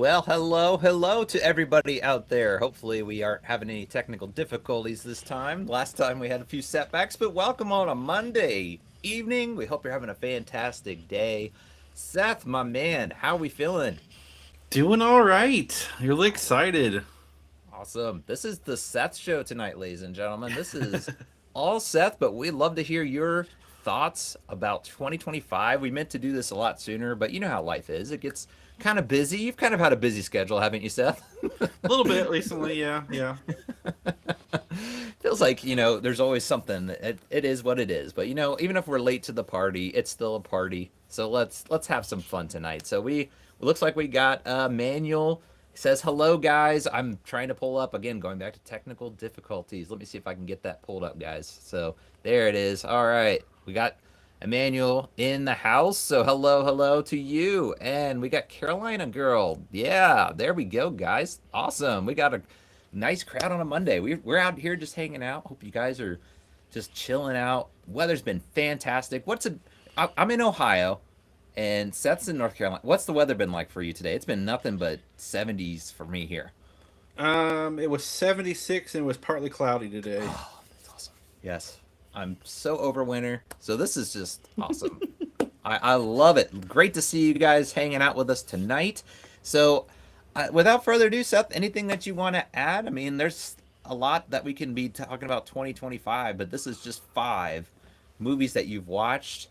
Well, hello to everybody out there. Hopefully, we aren't having any technical difficulties this time. Last time we had a few setbacks, but welcome on a Monday evening. We hope you're having a fantastic day. Seth, my man, how we feeling? Doing all right. Really excited. Awesome. This is the Seth show tonight, ladies and gentlemen. This is all Seth, but we'd love to hear your thoughts about 2025. We meant to do this a lot sooner, but you know how life is. It gets kind of busy. You've kind of had a busy schedule, haven't you, Seth? A little bit recently, yeah, yeah. Feels like there's always something. It is what it is, but even if we're late to the party, it's still a party. So let's have some fun tonight. So we it looks like we got Manuel. He says hello, guys. I'm trying to pull up again, going back to technical difficulties. Let me see if I can get that pulled up, guys. So there it is. All right, we got Emmanuel in the house. So hello to you. And we got Carolina girl. Yeah, there we go, guys. Awesome. We got a nice crowd on a Monday. We're out here just hanging out. Hope you guys are just chilling out. Weather's been fantastic. I'm in Ohio and Seth's in North Carolina. What's the weather been like for you today? It's been nothing but 70s for me here. It was 76 and it was partly cloudy today. Oh, that's awesome. Yes. I'm so over winter. So this is just awesome. I love it. Great to see you guys hanging out with us tonight. So, without further ado, Seth, anything that you want to add? I mean, there's a lot that we can be talking about 2025, but this is just five movies that you've watched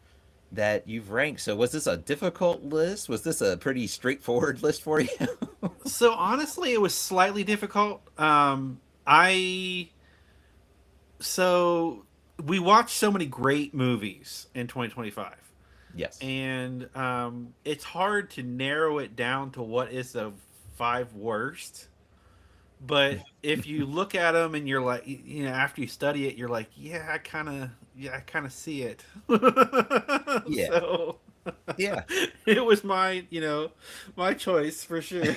that you've ranked. So, was this a difficult list? Was this a pretty straightforward list for you? So honestly, it was slightly difficult. I so we watched so many great movies in 2025, Yes. and it's hard to narrow it down to what is the five worst. But if you look at them and you're like, after you study it, you're like, yeah, I kind of see it. Yeah. So Yeah. it was my choice for sure.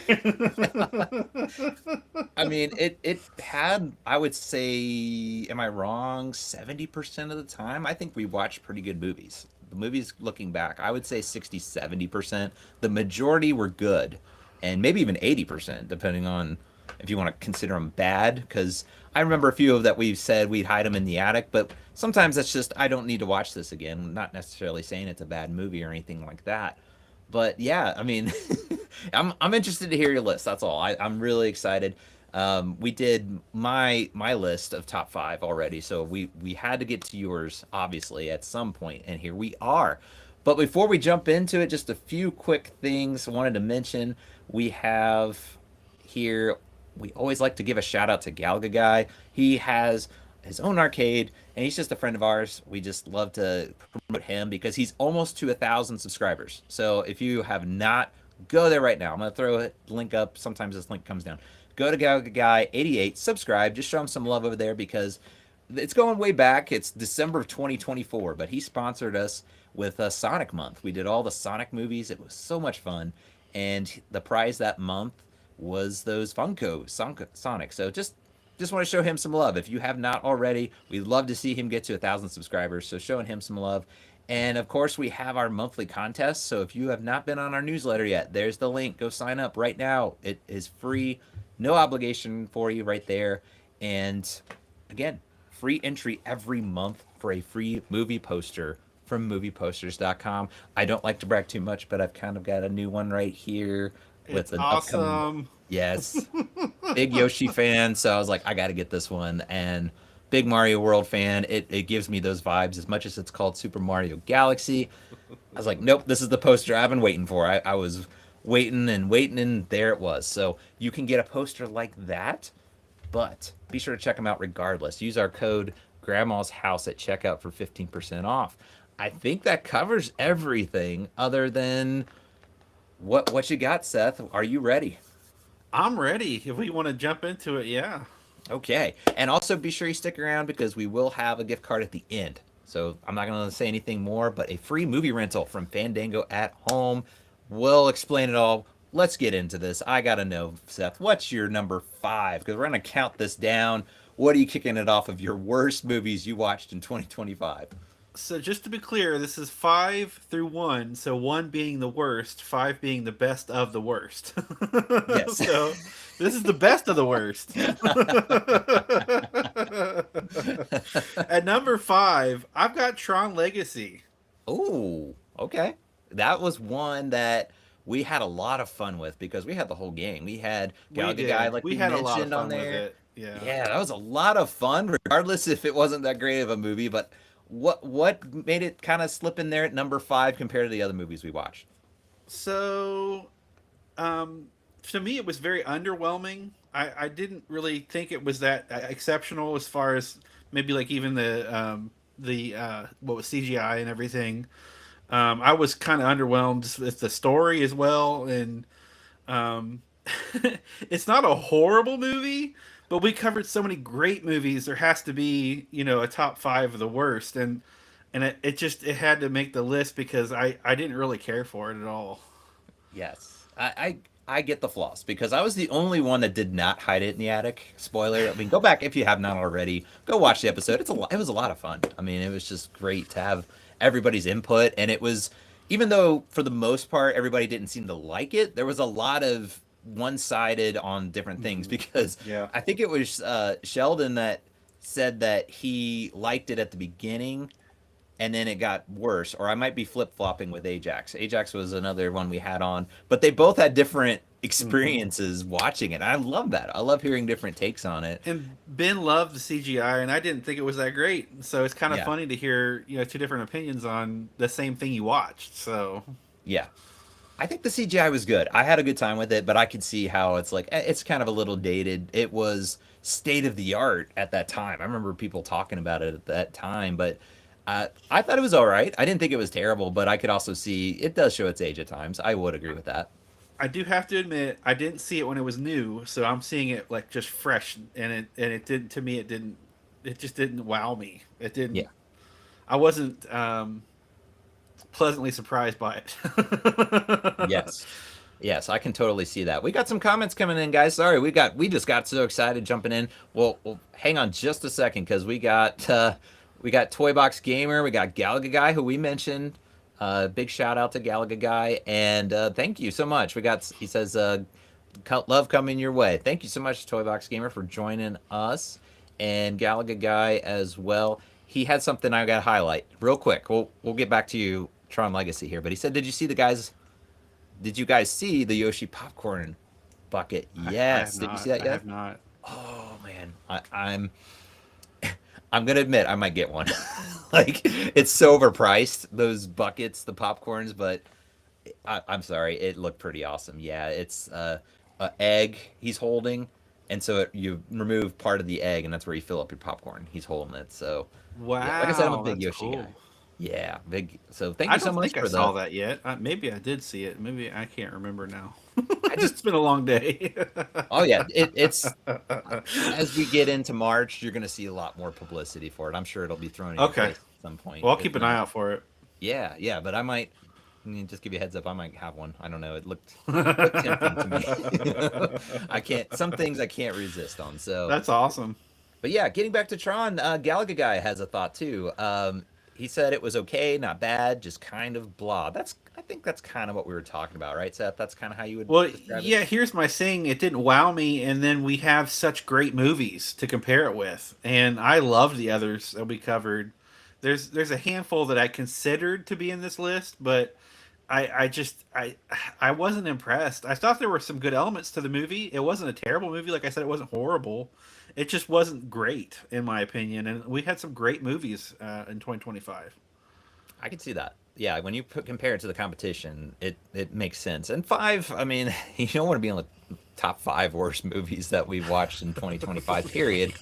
I mean, it had, I would say, am I wrong? 70% of the time, I think we watched pretty good movies. The movies looking back, I would say 60-70%. The majority were good, and maybe even 80%, depending on if you want to consider them bad. Because I remember a few of that we've said we'd hide them in the attic, but sometimes that's just, I don't need to watch this again. I'm not necessarily saying it's a bad movie or anything like that. But yeah, I mean, I'm interested to hear your list. That's all. I'm really excited. We did my list of top five already, so we had to get to yours obviously at some point, and here we are. But before we jump into it, just a few quick things I wanted to mention. We have here. We always like to give a shout out to Galga Guy. He has his own arcade, and he's just a friend of ours. We just love to promote him because he's almost to 1,000 subscribers. So if you have not, go there right now. I'm gonna throw a link up. Sometimes this link comes down. Go to Galga Guy 88, subscribe. Just show him some love over there because it's going way back. It's December of 2024, but he sponsored us with Sonic Month. We did all the Sonic movies. It was so much fun, and the prize that month was those Funko Sonic. So just want to show him some love. If you have not already, we'd love to see him get to 1,000 subscribers. So showing him some love. And of course, we have our monthly contest. So if you have not been on our newsletter yet, there's the link. Go sign up right now. It is free, no obligation for you right there. And again, free entry every month for a free movie poster from movieposters.com. I don't like to brag too much, but I've kind of got a new one right here with It's an upcoming. awesome. Yes, big Yoshi fan, so I was like, I got to get this one. And big Mario World fan. It gives me those vibes as much as it's called Super Mario Galaxy. I was like, nope, this is the poster I've been waiting for. I was waiting, and there it was. So you can get a poster like that, but be sure to check them out regardless. Use our code Grandma's House at checkout for 15% off. I think that covers everything other than what you got, Seth. Are you ready? I'm ready. If we want to jump into it, yeah. Okay. And also be sure you stick around because we will have a gift card at the end. So I'm not going to say anything more, but a free movie rental from Fandango at home. We'll explain it all. Let's get into this. I got to know, Seth, what's your number five? Because we're going to count this down. What are you kicking it off of your worst movies you watched in 2025? So just to be clear, this is 5 through 1. So 1 being the worst, 5 being the best of the worst. Yes. So this is the best of the worst. At number 5, I've got Tron Legacy. Ooh, okay. That was one that we had a lot of fun with because we had the whole gang. We had We Galaga Guy, did. like We we had a lot of mentioned on fun with there. it. Yeah. Yeah, that was a lot of fun, regardless if it wasn't that great of a movie. But what made it kind of slip in there at number five compared to the other movies we watched? So, um, to me, it was very underwhelming. I didn't really think it was that exceptional as far as maybe like even the what was CGI and everything. I was kind of underwhelmed with the story as well, and um, it's not a horrible movie, but we covered so many great movies. There has to be, a top five of the worst, and it just it had to make the list because I didn't really care for it at all. Yes, I get the flaws because I was the only one that did not hide it in the attic. Spoiler. I mean, go back if you have not already. Go watch the episode. It was a lot of fun. I mean, it was just great to have everybody's input, and it was even though for the most part everybody didn't seem to like it. There was a lot of one-sided on different things because Yeah. I think it was Sheldon that said that he liked it at the beginning and then it got worse. Or I might be flip flopping with Ajax. Ajax was another one we had on, but they both had different Hmm. experiences watching it. I love that. I love hearing different takes on it. And Ben loved the CGI, and I didn't think it was that great. So it's kind of Yeah, funny to hear two different opinions on the same thing you watched. So yeah. I think the CGI was good. I had a good time with it, but I could see how it's like it's kind of a little dated. It was state of the art at that time. I remember people talking about it at that time, but I thought it was all right. I didn't think it was terrible, but I could also see it does show its age at times. I would agree with that. I do have to admit I didn't see it when it was new, so I'm seeing it like just fresh, and it didn't to me it just didn't wow me. It didn't. Yeah. I wasn't pleasantly surprised by it. Yes. Yes, I can totally see that. We got some comments coming in, guys. Sorry, we just got so excited jumping in. Well hang on just a second because we got Toy Box Gamer, we got Galaga Guy who we mentioned. Big shout out to Galaga Guy and thank you so much. We got he says love coming your way. Thank you so much Toy Box Gamer for joining us and Galaga Guy as well. He had something I got to highlight real quick. We'll get back to you Tron Legacy here, but he said, did you guys see the Yoshi popcorn bucket? I have Yes. Did you see not. that I yet? have not. Oh man, I'm gonna admit I might get one. Like it's so overpriced those buckets, the popcorns, but I'm sorry, it looked pretty awesome. Yeah, it's a egg he's holding, and so you remove part of the egg, and that's where you fill up your popcorn. He's holding it. So yeah, like I said, I'm a Wow, big that's Yoshi guy. cool. Yeah, big. So thank I you so don't much think I for saw the. that yet. Maybe I did see it. Maybe I can't remember now. I just It's been a long day. Oh yeah, it's as we get into March, you're going to see a lot more publicity for it. I'm sure it'll be thrown in your Okay. face at some point. Well, I'll If keep an eye not, out for it. yeah, yeah. But I mean, just give you a heads up. I might have one. I don't know. It looked tempting to me. I can't. Some things I can't resist on. So, That's awesome. but yeah, getting back to Tron, Galaga guy has a thought too. He said it was okay, not bad, just kind of blah. I think that's kind of what we were talking about, right, Seth? That's kind of how you would Well, describe it. yeah, here's my saying. It didn't wow me, and then we have such great movies to compare it with. And I love the others that we covered. There's a handful that I considered to be in this list, but I just I wasn't impressed. I thought there were some good elements to the movie. It wasn't a terrible movie, like I said, it wasn't horrible. It just wasn't great in my opinion. And we had some great movies in 2025. I can see that. Yeah, when you compare it to the competition, it makes sense. And five, I mean, you don't want to be on the top five worst movies that we've watched in 2025, period.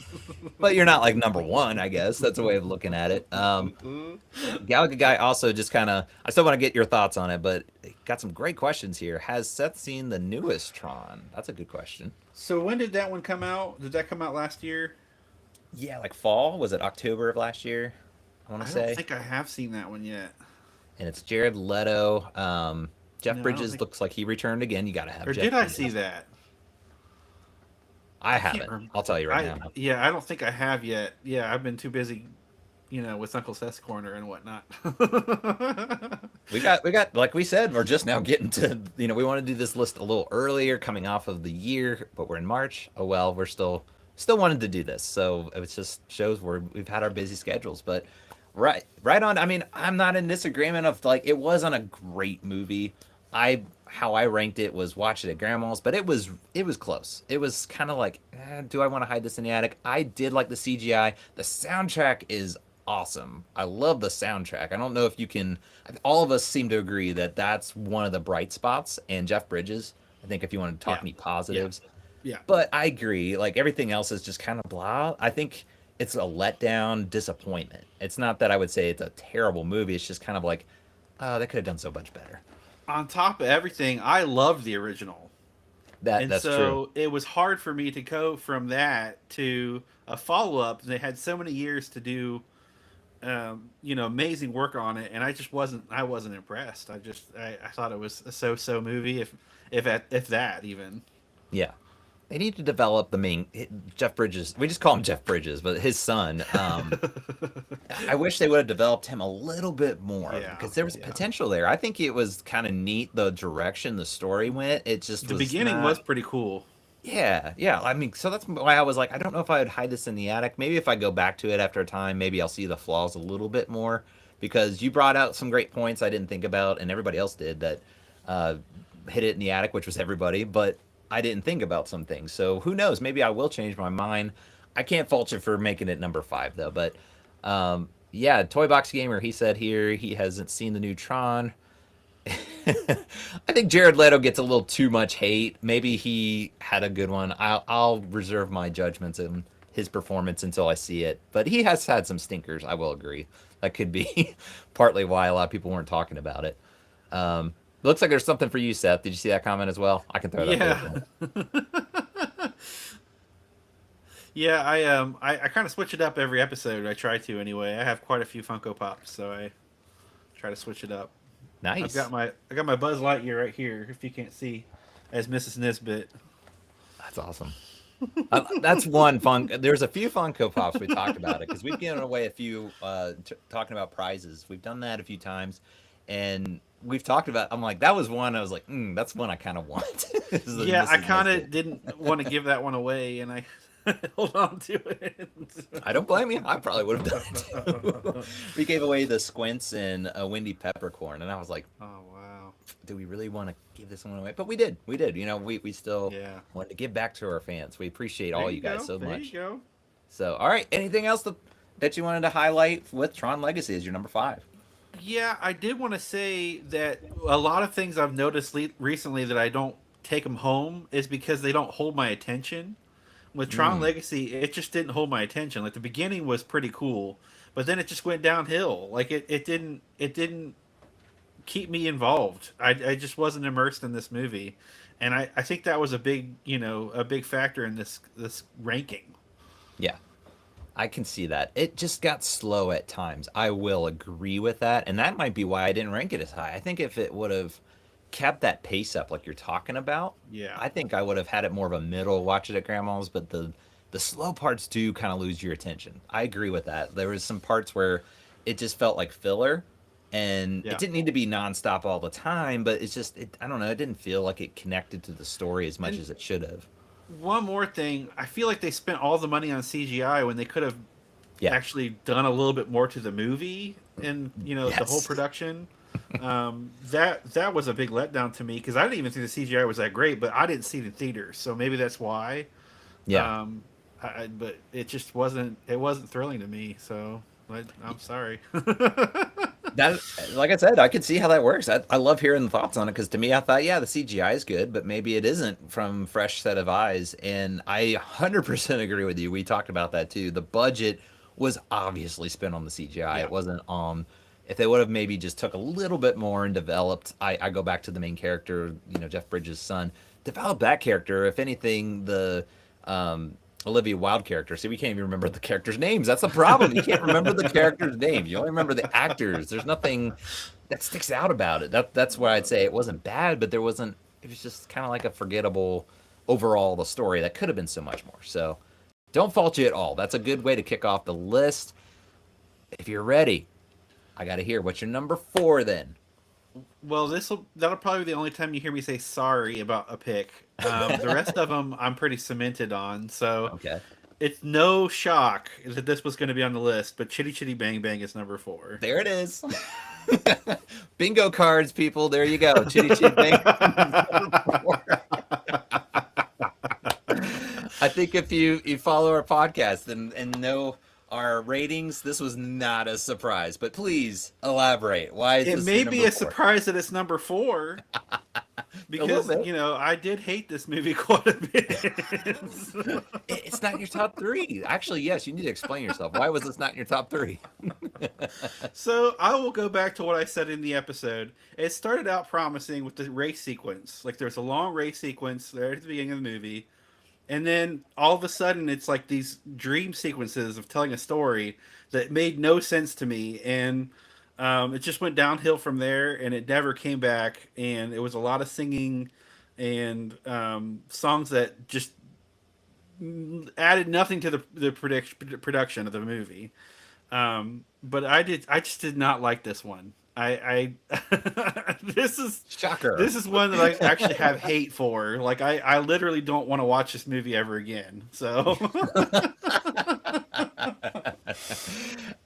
But you're not like number one, I guess. That's a way of looking at it. Galaga Guy also just kind of, I still want to get your thoughts on it, but got some great questions here. Has Seth seen the newest Tron? That's a good question. So when did that one come out? Did that come out last year? Yeah, like fall? Was it October of last year? I want to I don't say. think I have seen that one yet. And it's Jared Leto. Jeff No, I don't Bridges think. looks like he returned again. You got to have Or did Jeff I see Bridges. that? I I can't haven't. remember. I'll tell you right now. Yeah, I don't think I have yet. Yeah, I've been too busy with Uncle Seth's corner and whatnot. We got like we said, we're just now getting to we want to do this list a little earlier, coming off of the year, but we're in March. Oh well, we're still wanted to do this, so it just shows we've had our busy schedules. But right on. I mean, I'm not in disagreement of like it wasn't a great movie. I how I ranked it was watch it at grandma's, but it was close. It was kind of like, do I want to hide this in the attic? I did like the CGI. The soundtrack is awesome. I love the soundtrack. I don't know if you can. All of us seem to agree that that's one of the bright spots. And Jeff Bridges, I think, if you want to talk Yeah, any yeah, positives, yeah. but I agree. Like everything else is just kind of blah. I think it's a letdown, disappointment. It's not that I would say it's a terrible movie. It's just kind of like, oh, they could have done so much better. On top of everything, I loved the original. And That's true. so it was hard for me to go from that to a follow up. They had so many years to do, amazing work on it, and I wasn't impressed. I thought it was a so movie, if that even. Yeah. They need to develop the main Jeff Bridges. We just call him Jeff Bridges, but his son. I wish they would have developed him a little bit more Yeah, because there was yeah. potential there. I think it was kind of neat the direction the story went. It just The was beginning was not. pretty cool. Yeah, yeah. I mean, so that's why I was like, I don't know if I would hide this in the attic. Maybe if I go back to it after a time, maybe I'll see the flaws a little bit more. Because you brought out some great points I didn't think about, and everybody else did that uh, hit it in the attic, which was everybody. But I didn't think about some things. So who knows? Maybe I will change my mind. I can't fault you for making it number five though. But yeah, Toy Box Gamer. He said here he hasn't seen the new Tron. I think Jared Leto gets a little too much hate. Maybe he had a good one. I'll reserve my judgments on his performance until I see it. But he has had some stinkers. I will agree. That could be partly why a lot of people weren't talking about it. Looks like there's something for you, Seth. Did you see that comment as well? I can throw it up there if you Yeah, want. yeah. I kind of switch it up every episode. I try to anyway. I have quite a few Funko Pops, so I try to switch it up. Nice. I got my Buzz Lightyear right here. If you can't see, as Mrs. Nisbet. That's awesome. That's one fun. There's a few Funko Pops we talked about it because we've given away a few talking about prizes. We've done that a few times, and we've talked about. I'm like, that was one. I was like, that's one I kind of want. This is a Yeah, I Mrs. kind Nesbit. of didn't want to give that one away, and I hold on to it. I don't blame you. I probably would have done it too. We gave away the squints and a windy peppercorn, and I was like, Oh wow. do we really want to give this one away? But we did. We did. We still Yeah. wanted to give back to our fans. We appreciate There all you you guys go. so There you much. go. So, all right. Anything else that you wanted to highlight with Tron Legacy as your number five? Yeah, I did want to say that a lot of things I've noticed recently that I don't take them home is because they don't hold my attention. With Tron Mm, Legacy, it just didn't hold my attention. Like the beginning was pretty cool, but then it just went downhill. Like it didn't keep me involved. I just wasn't immersed in this movie, and I think that was a big a big factor in this ranking. yeah. I can see that. It just got slow at times. I will agree with that. And that might be why I didn't rank it as high. I think if it would have kept that pace up like you're talking about, Yeah, I think I would have had it more of a middle watch it at grandma's, but the slow parts do kind of lose your attention. I agree with that. There was some parts where it just felt like filler and it yeah. didn't need to be nonstop all the time, but it's just I don't know, it didn't feel like it connected to the story as much And as it should have. one more thing, I feel like they spent all the money on CGI when they could have Yeah. actually done a little bit more to the movie and the whole Yes. production. That was a big letdown to me because I didn't even think the CGI was that great, but I didn't see it in theaters, so maybe that's why. Yeah. Um, but it just wasn't thrilling to me. So I'm sorry. That, like I said, I could see how that works. I love hearing the thoughts on it because to me, I thought, yeah, the CGI is good, but maybe it isn't from fresh set of eyes. And I 100% agree with you. We talked about that too. The budget was obviously spent on the CGI. Yeah. It wasn't on. If they would have maybe just took a little bit more and developed, I go back to the main character, Jeff Bridges' son, develop that character. If anything, the Olivia Wilde character. See, we can't even remember the characters' names. That's the problem. You can't remember the characters' names. You only remember the actors. There's nothing that sticks out about it. That's why I'd say it wasn't bad, but there wasn't. It was just kind of like a forgettable overall the story that could have been so much more. So don't fault you at all. That's a good way to kick off the list. If you're ready, I got to hear what's your number four then. Well, that'll probably be the only time you hear me say sorry about a pick. The rest of them I'm pretty cemented on, so Okay. it's no shock that this was going to be on the list. But Chitty Chitty Bang Bang is number four. There it is. Bingo cards, people. There you go. Chitty Chitty Bang. I think if you follow our podcast and know our ratings, this was not a surprise. But please elaborate. Why is It this your may be number a four? surprise that it's number four A little because bit. I did hate this movie quite a bit. It's not in your top three. Actually, yes, you need to explain yourself. Why was this not in your top three? So I will go back to what I said in the episode. It started out promising with the race sequence. Like there's a long race sequence there at the beginning of the movie. And then all of a sudden it's like these dream sequences of telling a story that made no sense to me. And it just went downhill from there and it never came back. And it was a lot of singing and songs that just added nothing to production of the movie. But I just did not like this one. This is Shocker. this is one that I actually have hate for. Like I literally don't want to watch this movie ever again. So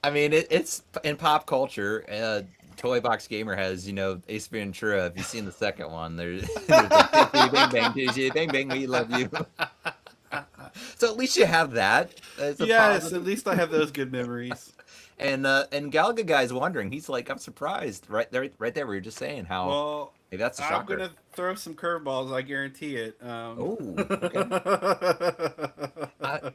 I mean, it's in pop culture. Toy Box Gamer has, Ace Ventura. Have you seen the second one? There's like bang bang, bang bang, we love you. So at least you have that. It's a yes, positive. at least I have those good memories. And Galaga guy's wondering. He's like, I'm surprised. Right there. We were just saying how Well, maybe that's a I'm shocker. gonna throw some curveballs. I guarantee it. Oh, okay.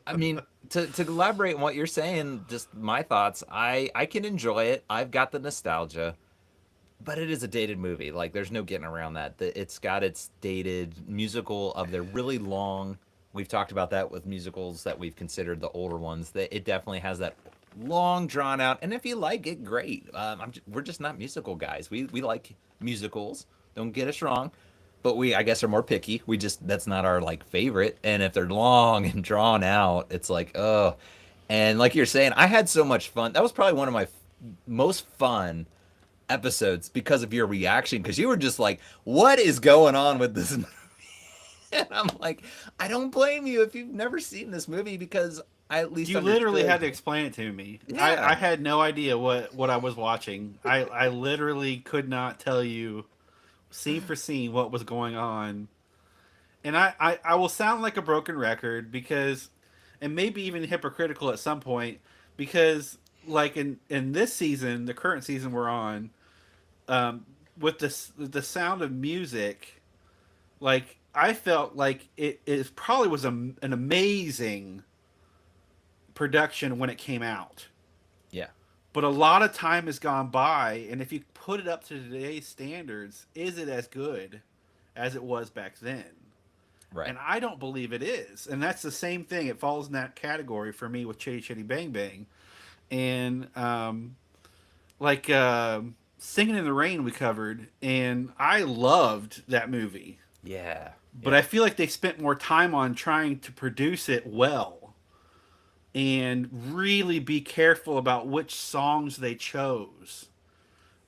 I mean, to elaborate on what you're saying, just my thoughts. I can enjoy it. I've got the nostalgia, but it is a dated movie. Like, there's no getting around that. It's got its dated musical of they're really long. We've talked about that with musicals that we've considered the older ones. That it definitely has that long drawn out. And if you like it, great. We're just not musical guys. We like musicals. Don't get us wrong, but we I guess are more picky. We just that's not our like favorite. And if they're long and drawn out, it's like oh. And like you're saying, I had so much fun. That was probably one of my most fun episodes because of your reaction. Because you were just like, "What is going on with this?" And I'm like, I don't blame you if you've never seen this movie because I at least You literally had to understood. explain it to me. I Yeah, had no idea what I was watching. I literally could not tell you scene for scene what was going on. And I will sound like a broken record because, and maybe even hypocritical at some point, because like in this season, the current season we're on, with the sound of music, like I felt like it probably was an amazing production when it came out. yeah, But a lot of time has gone by, and if you put it up to today's standards, is it as good as it was back then? right. And I don't believe it is. And that's the same thing. It falls in that category for me with Chitty Chitty Bang Bang. And like Singing in the Rain, we covered, and I loved that movie. Yeah, But yeah, I feel like they spent more time on trying to produce it well and really be careful about which songs they chose.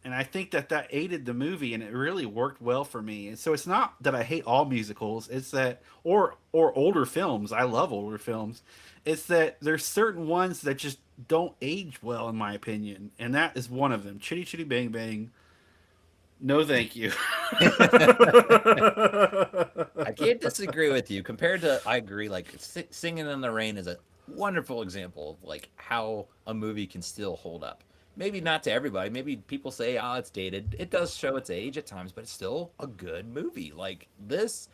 And I think that aided the movie, and it really worked well for me. And so it's not that I hate all musicals; it's that or older films. I love older films. It's that there's certain ones that just don't age well, in my opinion, and that is one of them. Chitty Chitty Bang Bang. No, thank you. I can't disagree with you. Compared to, I agree. Like Singing in the Rain is a wonderful example of like how a movie can still hold up. Maybe not to everybody. Maybe people say, "Oh, it's dated." It does show its age at times, but it's still a good movie. Like this,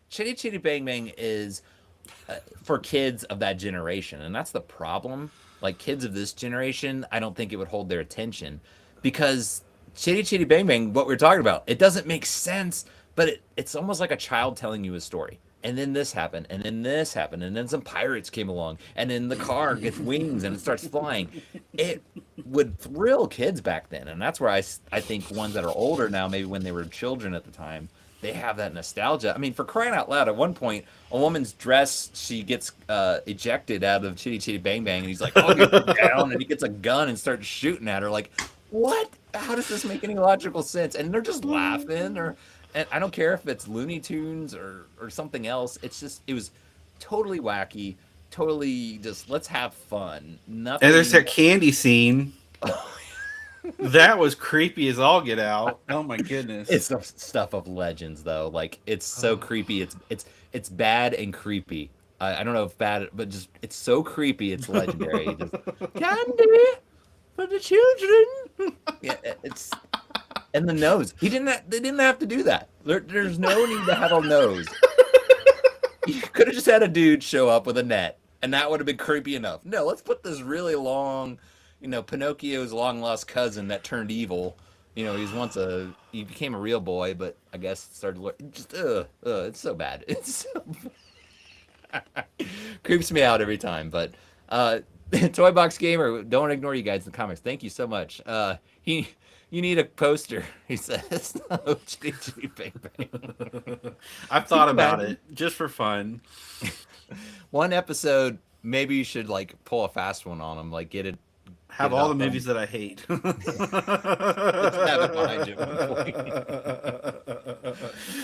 Chitty Chitty Bang Bang is for kids of that generation, and that's the problem. Like kids of this generation, I don't think it would hold their attention because Chitty Chitty Bang Bang, what we're talking about, it doesn't make sense, but it's almost like a child telling you a story. And then this happened, and then this happened, and then some pirates came along, and then the car gets wings and it starts flying. It would thrill kids back then, and that's where I think ones that are older now, maybe when they were children at the time, they have that nostalgia. I mean, for crying out loud, at one point, a woman's dress, she gets ejected out of Chitty Chitty Bang Bang, and he's like, "I'll get you down," and he gets a gun and starts shooting at her. Like, what? How does this make any logical sense? And they're just laughing, or and I don't care if it's Looney Tunes or something else. It's just it was totally wacky, totally just let's have fun. And there's Nothing. that candy scene. That was creepy as all get out. Oh my It's goodness. the stuff of legends, though. Like it's so creepy. It's bad and creepy. I don't know if bad, but just it's so creepy. It's legendary. Just candy for the children. Yeah, it's and the nose. He didn't. They didn't have to do that. There's no need to have a nose. You could have just had a dude show up with a net, and that would have been creepy enough. No, let's put this really long, Pinocchio's long lost cousin that turned evil. He became a real boy, but I guess started just it's so bad. It's so creeps me out every time. But Toy Box Gamer, don't ignore you guys in the comments. Thank you so much. He. You need a poster, he says. Oh, gee, gee, bang, bang. I've Can thought you about it imagine? just for fun. One episode, maybe you should like pull a fast one on him, like get Have it all the out movies from. that I hate. Just have it behind you at one point.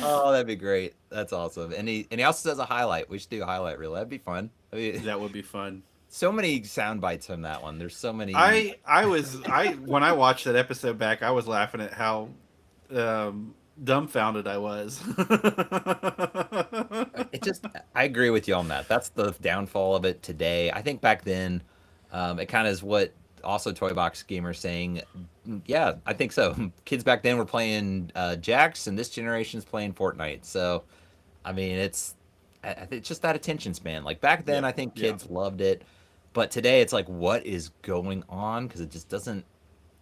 Oh, that'd be great. That's awesome. And he also does a highlight. We should do a highlight reel. That'd be fun. I mean, That would be fun. so many sound bites from that one. There's so many. I when I watched that episode back, I was laughing at how dumbfounded I was. It just. I agree with you on that. That's the downfall of it today. I think back then, it kind of is what also Toy Box Gamer saying. Yeah, I think so. Kids back then were playing Jax, and this generation's playing Fortnite. So I mean, it's just that attention span. Like back then, Yeah, I think yeah, kids loved it, but today it's like, what is going on? Because it just doesn't.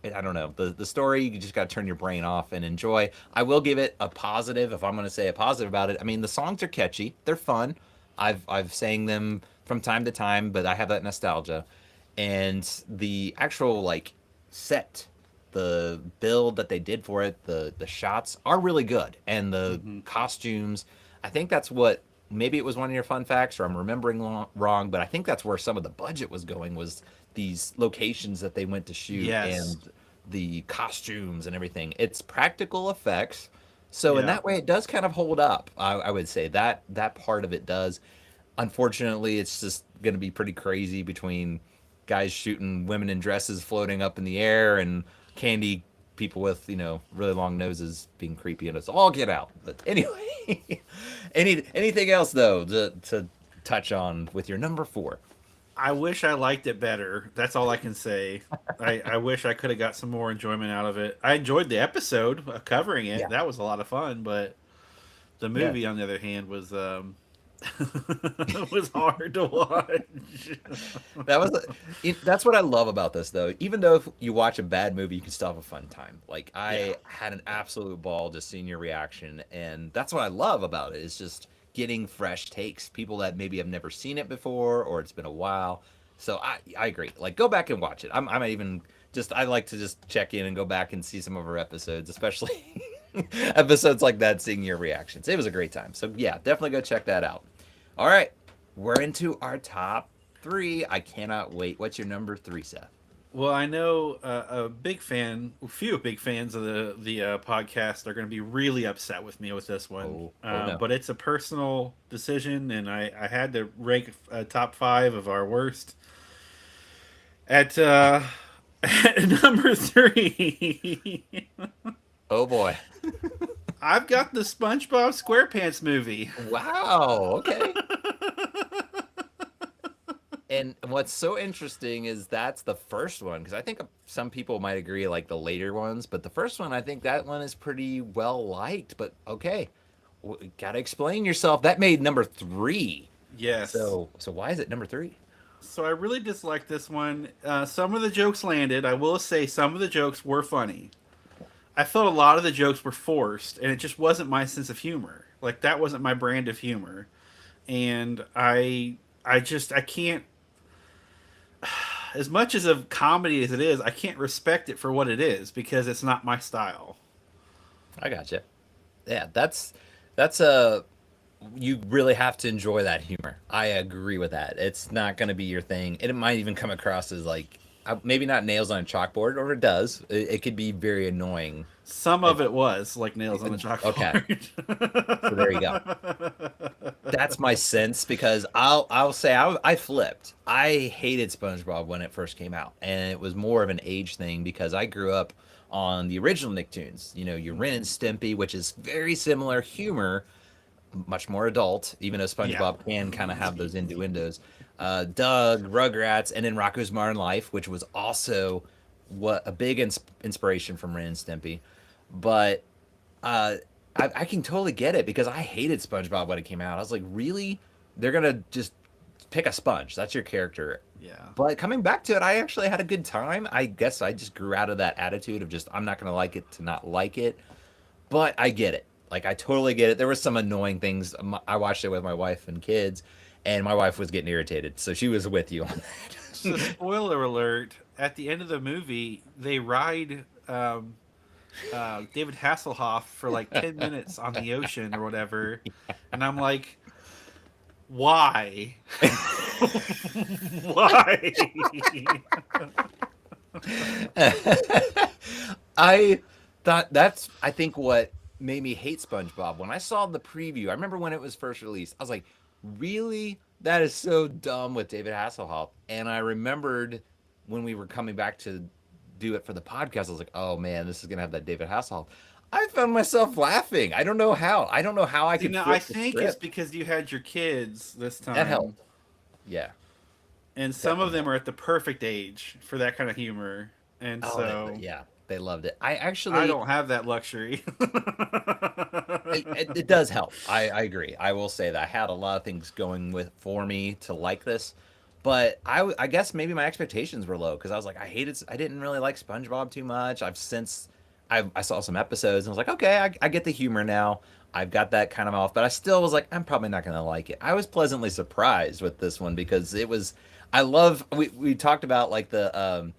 I don't know. The story, you just got to turn your brain off and enjoy. I will give it a positive if I'm going to say a positive about it. I mean, the songs are catchy. They're fun. I've sang them from time to time, but I have that nostalgia. And the actual like set, the build that they did for it, the shots are really good, and the hmm costumes. I think that's what maybe it was one of your fun facts, or I'm remembering wrong, but I think that's where some of the budget was going was these locations that they went to shoot yes, and the costumes and everything. It's practical effects. So in yeah. that way, it does kind of hold up. I would say that part of it does. Unfortunately, it's just going to be pretty crazy between guys shooting women in dresses floating up in the air and candy people with really long noses being creepy and it's all get out. But anyway, anything else though to touch on with your number four? I wish I liked it better. That's all I can say. I wish I could have got some more enjoyment out of it. I enjoyed the episode covering it. Yeah, That was a lot of fun, but the yeah. movie, on the other hand, was was hard to watch. That's what I love about this though. Even though if you watch a bad movie, you can still have a fun time. Like Yeah. I had an absolute ball just seeing your reaction, and that's what I love about it. Is just getting fresh takes, people that maybe have never seen it before or it's been a while. So I agree. Like go back and watch it. I might even just I like to just check in and go back and see some of our episodes, especially episodes like that, seeing your reactions. It was a great time. So yeah, definitely go check that out. All right, we're into our top three. I cannot wait. What's your number three, Seth? Well, I know a few big fans of the podcast are going to be really upset with me with this one. Oh no. But it's a personal decision, and I had to rank a top five of our worst at at number three. Oh boy. I've got the SpongeBob SquarePants movie. Wow. Okay. And what's so interesting is that's the first one because I think some people might agree like the later ones, but the first one I think that one is pretty well liked. But okay, gotta explain yourself. That made number three. Yes. So why is it number three? So I really disliked this one. Some of the jokes landed. I will say some of the jokes were funny. I felt a lot of the jokes were forced, and it just wasn't my sense of humor. Like that wasn't my brand of humor, and I can't. As much as a comedy as it is, I can't respect it for what it is because it's not my style. I gotcha. Yeah, that's That's a you really have to enjoy that humor. I agree with that. It's not going to be your thing. It might even come across as like maybe not nails on a chalkboard, or it does. It could be very annoying. Some If of it was like nails on the okay, chalkboard. so there you go. That's my sense because I'll say I flipped. I hated SpongeBob when it first came out, and it was more of an age thing because I grew up on the original Nicktoons. You know, your Ren and Stimpy, which is very similar humor, much more adult, even though Yeah. SpongeBob can kind of have those innuendos. Doug, Rugrats, and then Rocko's Modern Life, which was also what a big inspiration from Ren and Stimpy. But uh, I can totally get it because I hated SpongeBob when it came out. I was like, really? They're gonna just pick a sponge. That's your character. Yeah. But coming back to it, I actually had a good time. I guess I just grew out of that attitude of just I'm not gonna like it to not like it. But I get it. Like I totally get it. There were some annoying things. I watched it with my wife and kids, and my wife was getting irritated, so she was with you on So that. spoiler alert: at the end of the movie, they ride David Hasselhoff for like 10 minutes on the ocean or whatever, and I'm like, why? Why? I thought that's I think what made me hate SpongeBob. When I saw the preview, I remember when it was first released, I was like, really? That is so dumb with David Hasselhoff. And I remembered when we were coming back to do it for the podcast, I was like, oh man, this is gonna have that David Hasselhoff. I found myself laughing. I don't know how. I don't know how I See, could now I flip the think it's script. because you had your kids this That time, helped. Yeah, and some of definitely them helped. are at the perfect age for that kind of humor, and Oh, so yeah, they loved it. I I actually don't have that luxury. it does help. I agree. I will say that I had a lot of things going with for me to like this, but I guess maybe my expectations were low because I was like I didn't really like SpongeBob too much. I've since I saw some episodes and was like okay I get the humor now. I've got that kind of off, but I still was like I'm probably not gonna like it. I was pleasantly surprised with this one because it was I love we talked about like the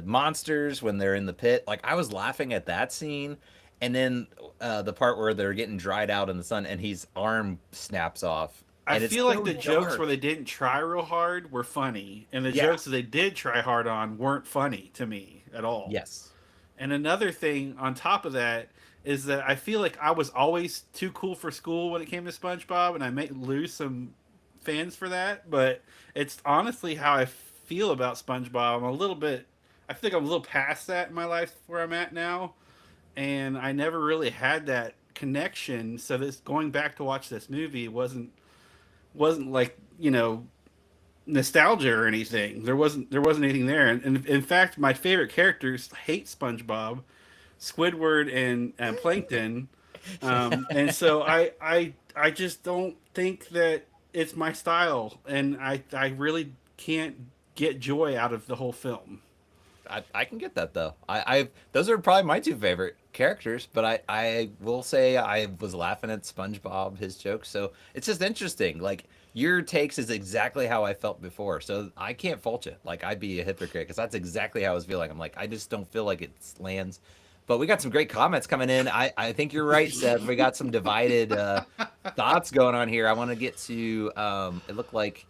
monsters when they're in the pit. Like I was laughing at that scene, and then the part where they're getting dried out in the sun, and his arm snaps off, I and it's feel like so the jokes where dark. they didn't try real hard were funny, and the Yeah. jokes that they did try hard on weren't funny to me at all. Yes. And another thing on top of that is that I feel like I was always too cool for school when it came to SpongeBob, and I may lose some fans for that, but it's honestly how I feel about SpongeBob. I'm a little bit, I think I'm a little past that in my life where I'm at now, and I never really had that connection. So this going back to watch this movie wasn't like nostalgia or anything. There wasn't anything there, and in fact, my favorite characters hate SpongeBob, Squidward, and Plankton, and so I just don't think that it's my style, and I really can't get joy out of the whole film. I can get that though. I those are probably my two favorite characters, but I will say I was laughing at SpongeBob his jokes, so it's just interesting. Like your takes is exactly how I felt before, so I can't fault you. Like I'd be a hypocrite because that's exactly how I was feeling. I'm like I just don't feel like it lands. But we got some great comments coming in. I think you're right, Seth. We got some divided thoughts going on here. I want to get to. It looked like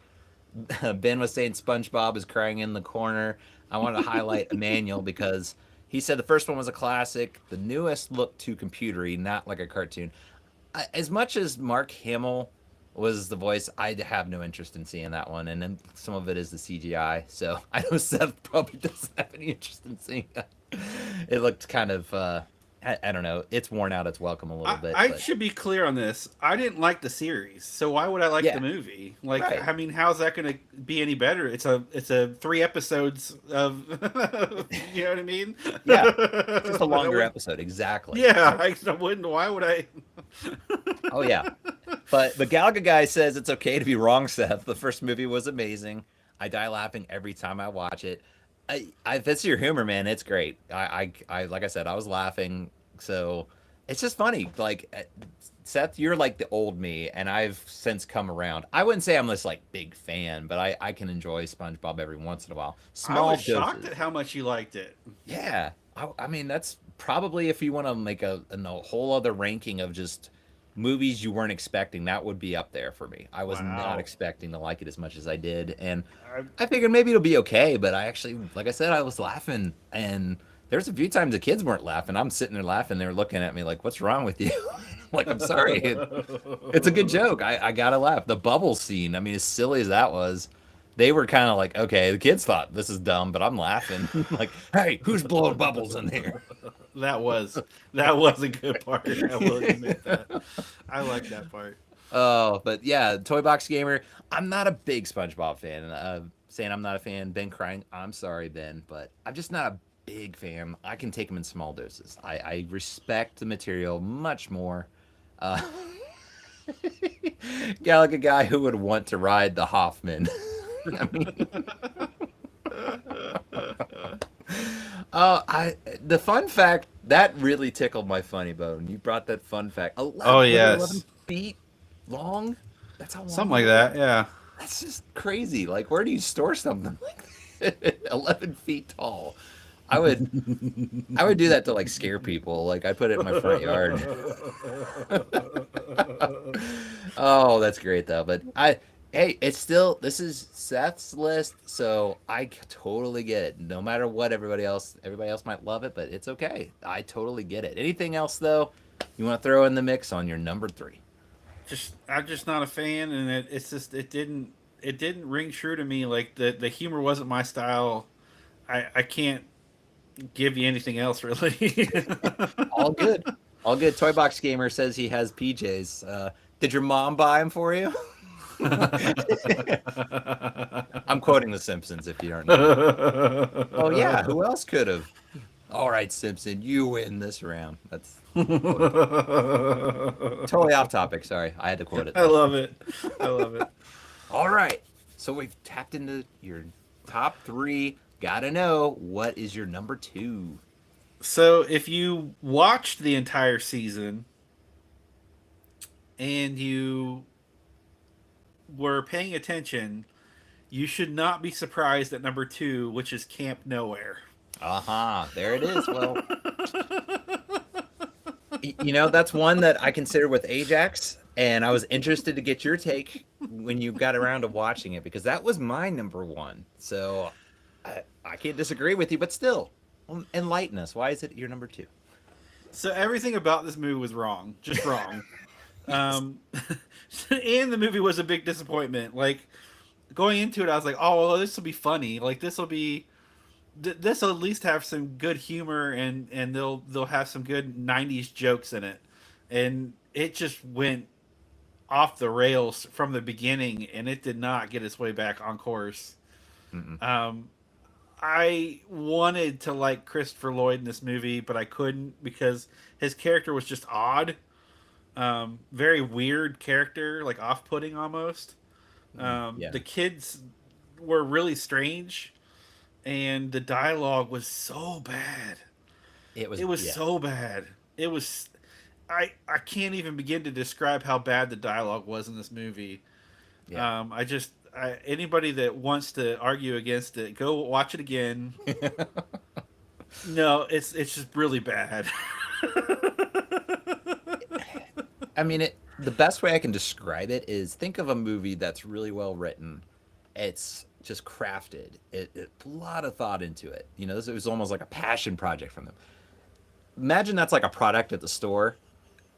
Ben was saying SpongeBob is crying in the corner. I wanted to highlight Emmanuel because he said the first one was a classic. The newest looked too computery, not like a cartoon. As much as Mark Hamill was the voice, I have no interest in seeing that one. And then some of it is the CGI. So I know Seth probably doesn't have any interest in seeing that. It looked kind of, I don't know. It's worn out its welcome a little bit, I but should be clear on this. I didn't like the series, so why would I like the yeah, movie? Like, right. I mean, how's that going to be any better? It's a 3 episodes of, you know what I mean? Yeah. It's just a That longer would, episode. Exactly. yeah, I wouldn't. Why would I? Oh yeah, but Galaga guy says it's okay to be wrong, Seth. The first movie was amazing. I die laughing every time I watch it. If it's your humor, man, it's great. Like I said, I was laughing. So it's just funny. Like Seth, you're like the old me, and I've since come around. I wouldn't say I'm this like big fan, but I can enjoy SpongeBob every once in a while. I was Small shocked doses. at how much you liked it. Yeah, I mean that's probably if you want to make a whole other ranking of just movies you weren't expecting, that would be up there for me. I was not Wow. expecting to like it as much as I did, and I, I figured maybe it'll be okay. But I actually, like I said, I was laughing, and there's a few times the kids weren't laughing. I'm sitting there laughing. They were looking at me like, "What's wrong with you?" Like, I'm sorry. It's a good joke. I gotta laugh. The bubble scene. I mean, as silly as that was, they were kind of like, okay. The kids thought this is dumb, but I'm laughing. Like, hey, who's blowing bubbles in there? that was that was a good part. I will admit that. I like that part. Oh, but yeah, Toy Box Gamer. I'm not a big SpongeBob fan. Saying I'm not a fan, Ben crying. I'm sorry, Ben, but I'm just not a big fan. I can take them in small doses. I respect the material much more. Uh, yeah, like a guy who would want to ride the Hoffman. I mean, I the fun fact that really tickled my funny bone. You brought that fun fact. Oh 11, literally 11 yes, feet long. That's how long something he like is. that. Yeah. That's just crazy. Like, where do you store something like that? 11 feet tall. I would, I would do that to like scare people. Like, I put it in my front yard. Oh, that's great though. But hey, it's still this is Seth's list, so I totally get it. No matter what everybody else might love it, but it's okay. I totally get it. Anything else though, you want to throw in the mix on your number three? Just I'm just not a fan, and it's just it didn't ring true to me. Like the humor wasn't my style. I can't give you anything else really. All good. All good. Toy Box Gamer says he has PJs. Did your mom buy them for you? I'm quoting The Simpsons if you don't know. Oh yeah, who else could have? All right, Simpson, you win this round. That's totally off topic. Sorry, I had to quote it I though. love it. I love it. All right, so we've tapped into your top three. Gotta know what is your number two? So if you watched the entire season and you were paying attention, you should not be surprised at number two, which is Camp Nowhere. Aha, there it is. Well, you know, that's one that I consider with Ajax, and I was interested to get your take when you got around to watching it because that was my number one. So I can't disagree with you, but still, enlighten us. Why is it your number two? So everything about this movie was wrong, just wrong. Um, and the movie was a big disappointment. Like going into it, I was like, "Oh, well, this will be funny. Like this will at least have some good humor, and they'll have some good '90s jokes in it." And it just went off the rails from the beginning, and it did not get its way back on course. Mm-mm. Um, I wanted to like Christopher Lloyd in this movie, but I couldn't because his character was just odd. Very weird character, like off-putting almost. Yeah, The kids were really strange, and the dialogue was so bad. it was. It was Yeah, so bad. It was. I can't even begin to describe how bad the dialogue was in this movie. yeah. Anybody that wants to argue against it, go watch it again. No, it's just really bad. I mean, the best way I can describe it is think of a movie that's really well written. It's just crafted. A lot of thought into it. You know, this it was almost like a passion project from them. Imagine that's like a product at the store,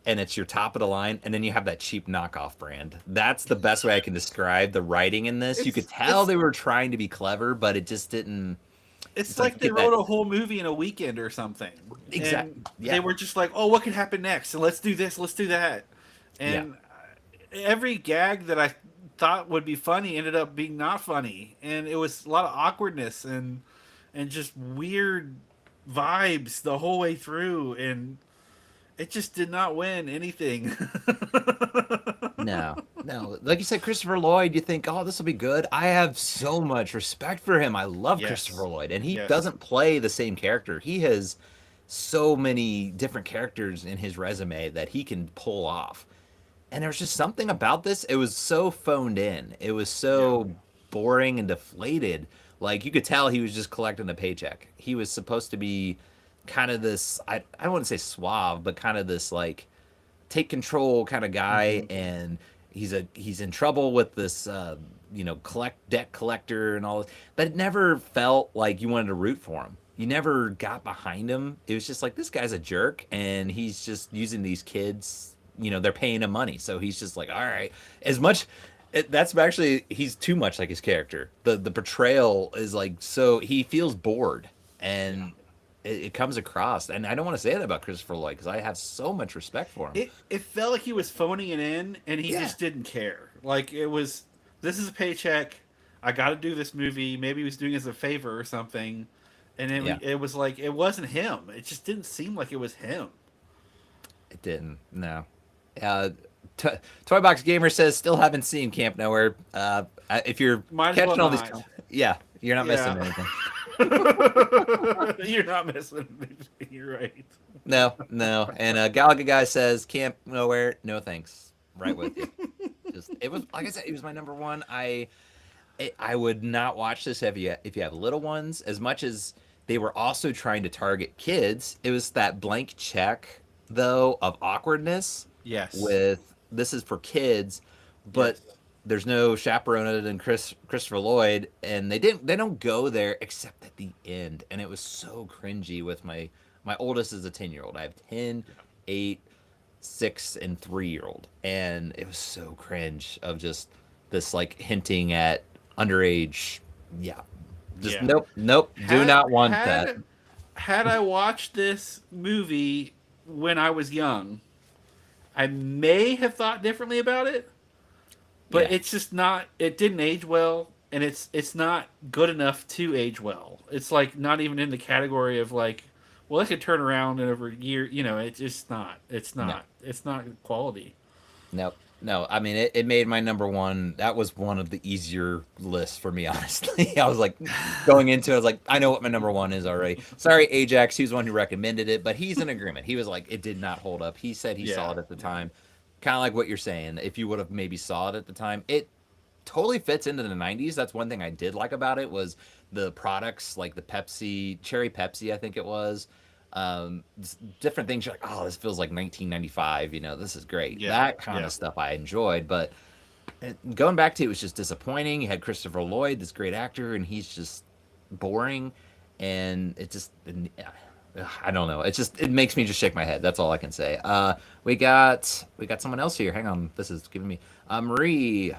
and it's your top of the line, and then you have that cheap knockoff brand. That's the best way I can describe the writing in this. You could tell It's they were trying to be clever, but it just didn't. it's It's like like you they get that wrote a whole movie in a weekend or something, exact. and they Yeah, were just like, "Oh, what could happen next? And let's do this, let's do that." yeah. And every gag that I thought would be funny ended up being not funny, and it was a lot of awkwardness and just weird vibes the whole way through, and it just did not win anything. No, no. Like you said, Christopher Lloyd, you think, oh, this will be good. I have so much respect for him. I love Christopher Yes, Lloyd. And he yes, doesn't play the same character. He has so many different characters in his resume that he can pull off. And there was just something about this. It was so phoned in. It was yeah, so boring and deflated. Like you could tell he was just collecting a paycheck. He was supposed to be kind of this I don't want to say suave, but kind of this like take control kind of guy, Hmm. and he's in trouble with this collect debt collector and all this, but it never felt like you wanted to root for him. You never got behind him. It was just like, this guy's a jerk, and he's just using these kids. They're paying him money, so he's just like, all right. As much that's actually, he's too much like his character. The portrayal is like, so he feels bored, Yeah. and it comes across. And I don't want to say that about Christopher Lloyd because I have so much respect for him. It felt like he was phoning it in, and he Yeah, just didn't care. Like it was, this is a paycheck. I got to do this movie. Maybe he was doing it as a favor or something, and yeah, it was like it wasn't him. It just didn't seem like it was him. it didn't. No. Uh, T- Toy Box Gamer says still haven't seen Camp Nowhere. If you're Might as well catching all these, not. yeah, you're not missing Yeah. anything. You're not missing anything. You're right. No, no. And Galaga guy says Camp Nowhere. No thanks. Right with you. Just, it was, like I said, it was my number one. I would not watch this if you have little ones. As much as they were also trying to target kids, it was that blank check though of awkwardness Yes. with, this is for kids, but Yes. there's no chaperone other than Christopher Lloyd, and they don't go there except at the end, and it was so cringy with my oldest is a 10-year-old. I have 10, Yeah. 8, 6, and 3-year-old, and it was so cringe of just this like hinting at underage. Yeah, just Yeah. nope, nope, do Had not want that. had had I watched this movie when I was young, I may have thought differently about it, but Yeah, it's just not. It didn't age well, and it's not good enough to age well. It's like not even in the category of like, well, it could turn around in over a year. It's just not. It's no, not. It's not quality. nope. No, I mean it made my number one. That was one of the easier lists for me, honestly. I was like going into it, I was like, I know what my number one is already. Sorry, Ajax, he was the one who recommended it, but he's in agreement. He was like, it did not hold up. He said he saw Yeah. it at the Yeah. time. Kind of like what you're saying. If you would have maybe saw it at the time, it totally fits into the 90s. That's one thing I did like about it was the products, like the Pepsi, cherry Pepsi, I think it was. Different things. You're like, oh, this feels like 1995. This is great. Yeah. That kind Yeah. of stuff I enjoyed. But going back to it was just disappointing. You had Christopher Lloyd, this great actor, and he's just boring. And it just, I don't know. It makes me just shake my head. That's all I can say. We got someone else here. Hang on. This is giving me Marie.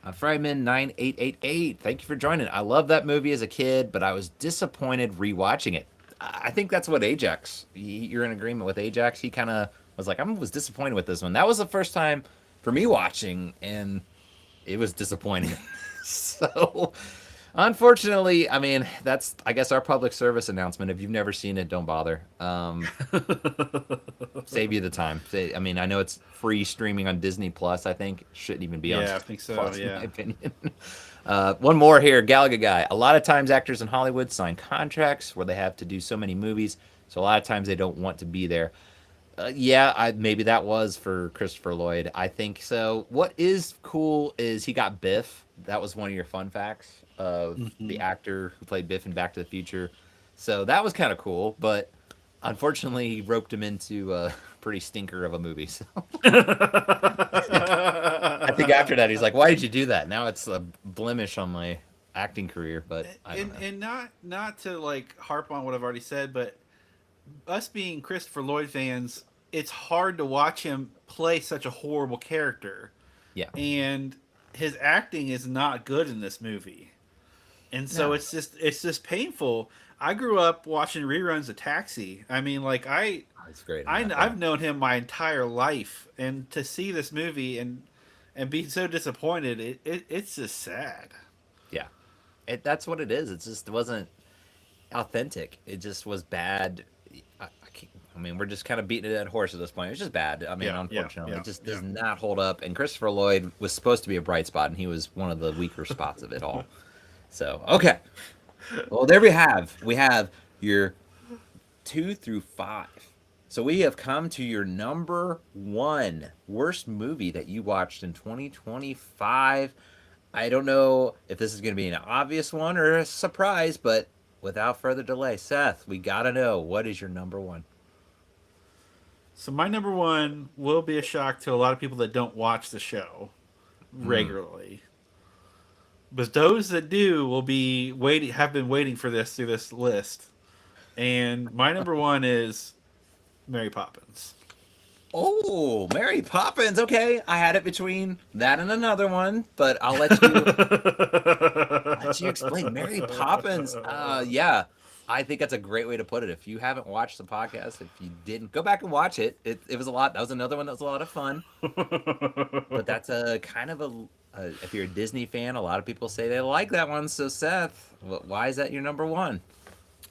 Fryman 9888. Thank you for joining. I love that movie as a kid, but I was disappointed rewatching it. I think that's what Ajax. You're in agreement with Ajax. He kind of was like, I was disappointed with this one. That was the first time for me watching, and it was disappointing. So, unfortunately, I mean, that's, I guess, our public service announcement. If you've never seen it, don't bother. Save you the time. I mean, I know it's free streaming on Disney Plus. I think shouldn't even be on Yeah, I think so. Plus, in my Yeah. opinion. One more here, Galaga guy. A lot of times, actors in Hollywood sign contracts where they have to do so many movies, so a lot of times they don't want to be there. Yeah, maybe that was for Christopher Lloyd. I think so. What is cool is he got Biff. That was one of your fun facts of the Hmm. actor who played Biff in Back to the Future. So that was kind of cool, but unfortunately, he roped him into a pretty stinker of a movie. So I think after that, he's like, "Why did you do that?" Now it's a blemish on my acting career, but I don't know. And not to like harp on what I've already said, but us being Christopher Lloyd fans, it's hard to watch him play such a horrible character, Yeah, and his acting is not good in this movie, and so no, it's just painful. I grew up watching reruns of Taxi. I mean, like it's great in that. Yeah, I've known him my entire life, and to see this movie and be so disappointed, it's just sad. yeah. That's what it is. It wasn't authentic. It just was bad. I mean, we're just kind of beating a dead horse at this point. It's just bad. I mean, Yeah, yeah, unfortunately, yeah, it just yeah. does not hold up. And Christopher Lloyd was supposed to be a bright spot, and he was one of the weaker spots of it all. So, okay. Well, there we have. We have your 2 through 5. So we have come to your number one worst movie that you watched in 2025. I don't know if this is going to be an obvious one or a surprise, but without further delay, Seth, we got to know, what is your number one? So my number one will be a shock to a lot of people that don't watch the show Mm. regularly. But those that do will be waiting have been waiting for this through this list. And my number one is Mary Poppins. Oh, Mary Poppins. Okay, I had it between that and another one, but I'll let you explain. Mary Poppins. Yeah, I think that's a great way to put it. If you haven't watched the podcast, if you didn't, go back and watch it. It was a lot. That was another one that was a lot of fun. But that's a kind of if you're a Disney fan, a lot of people say they like that one. So Seth, why is that your number one?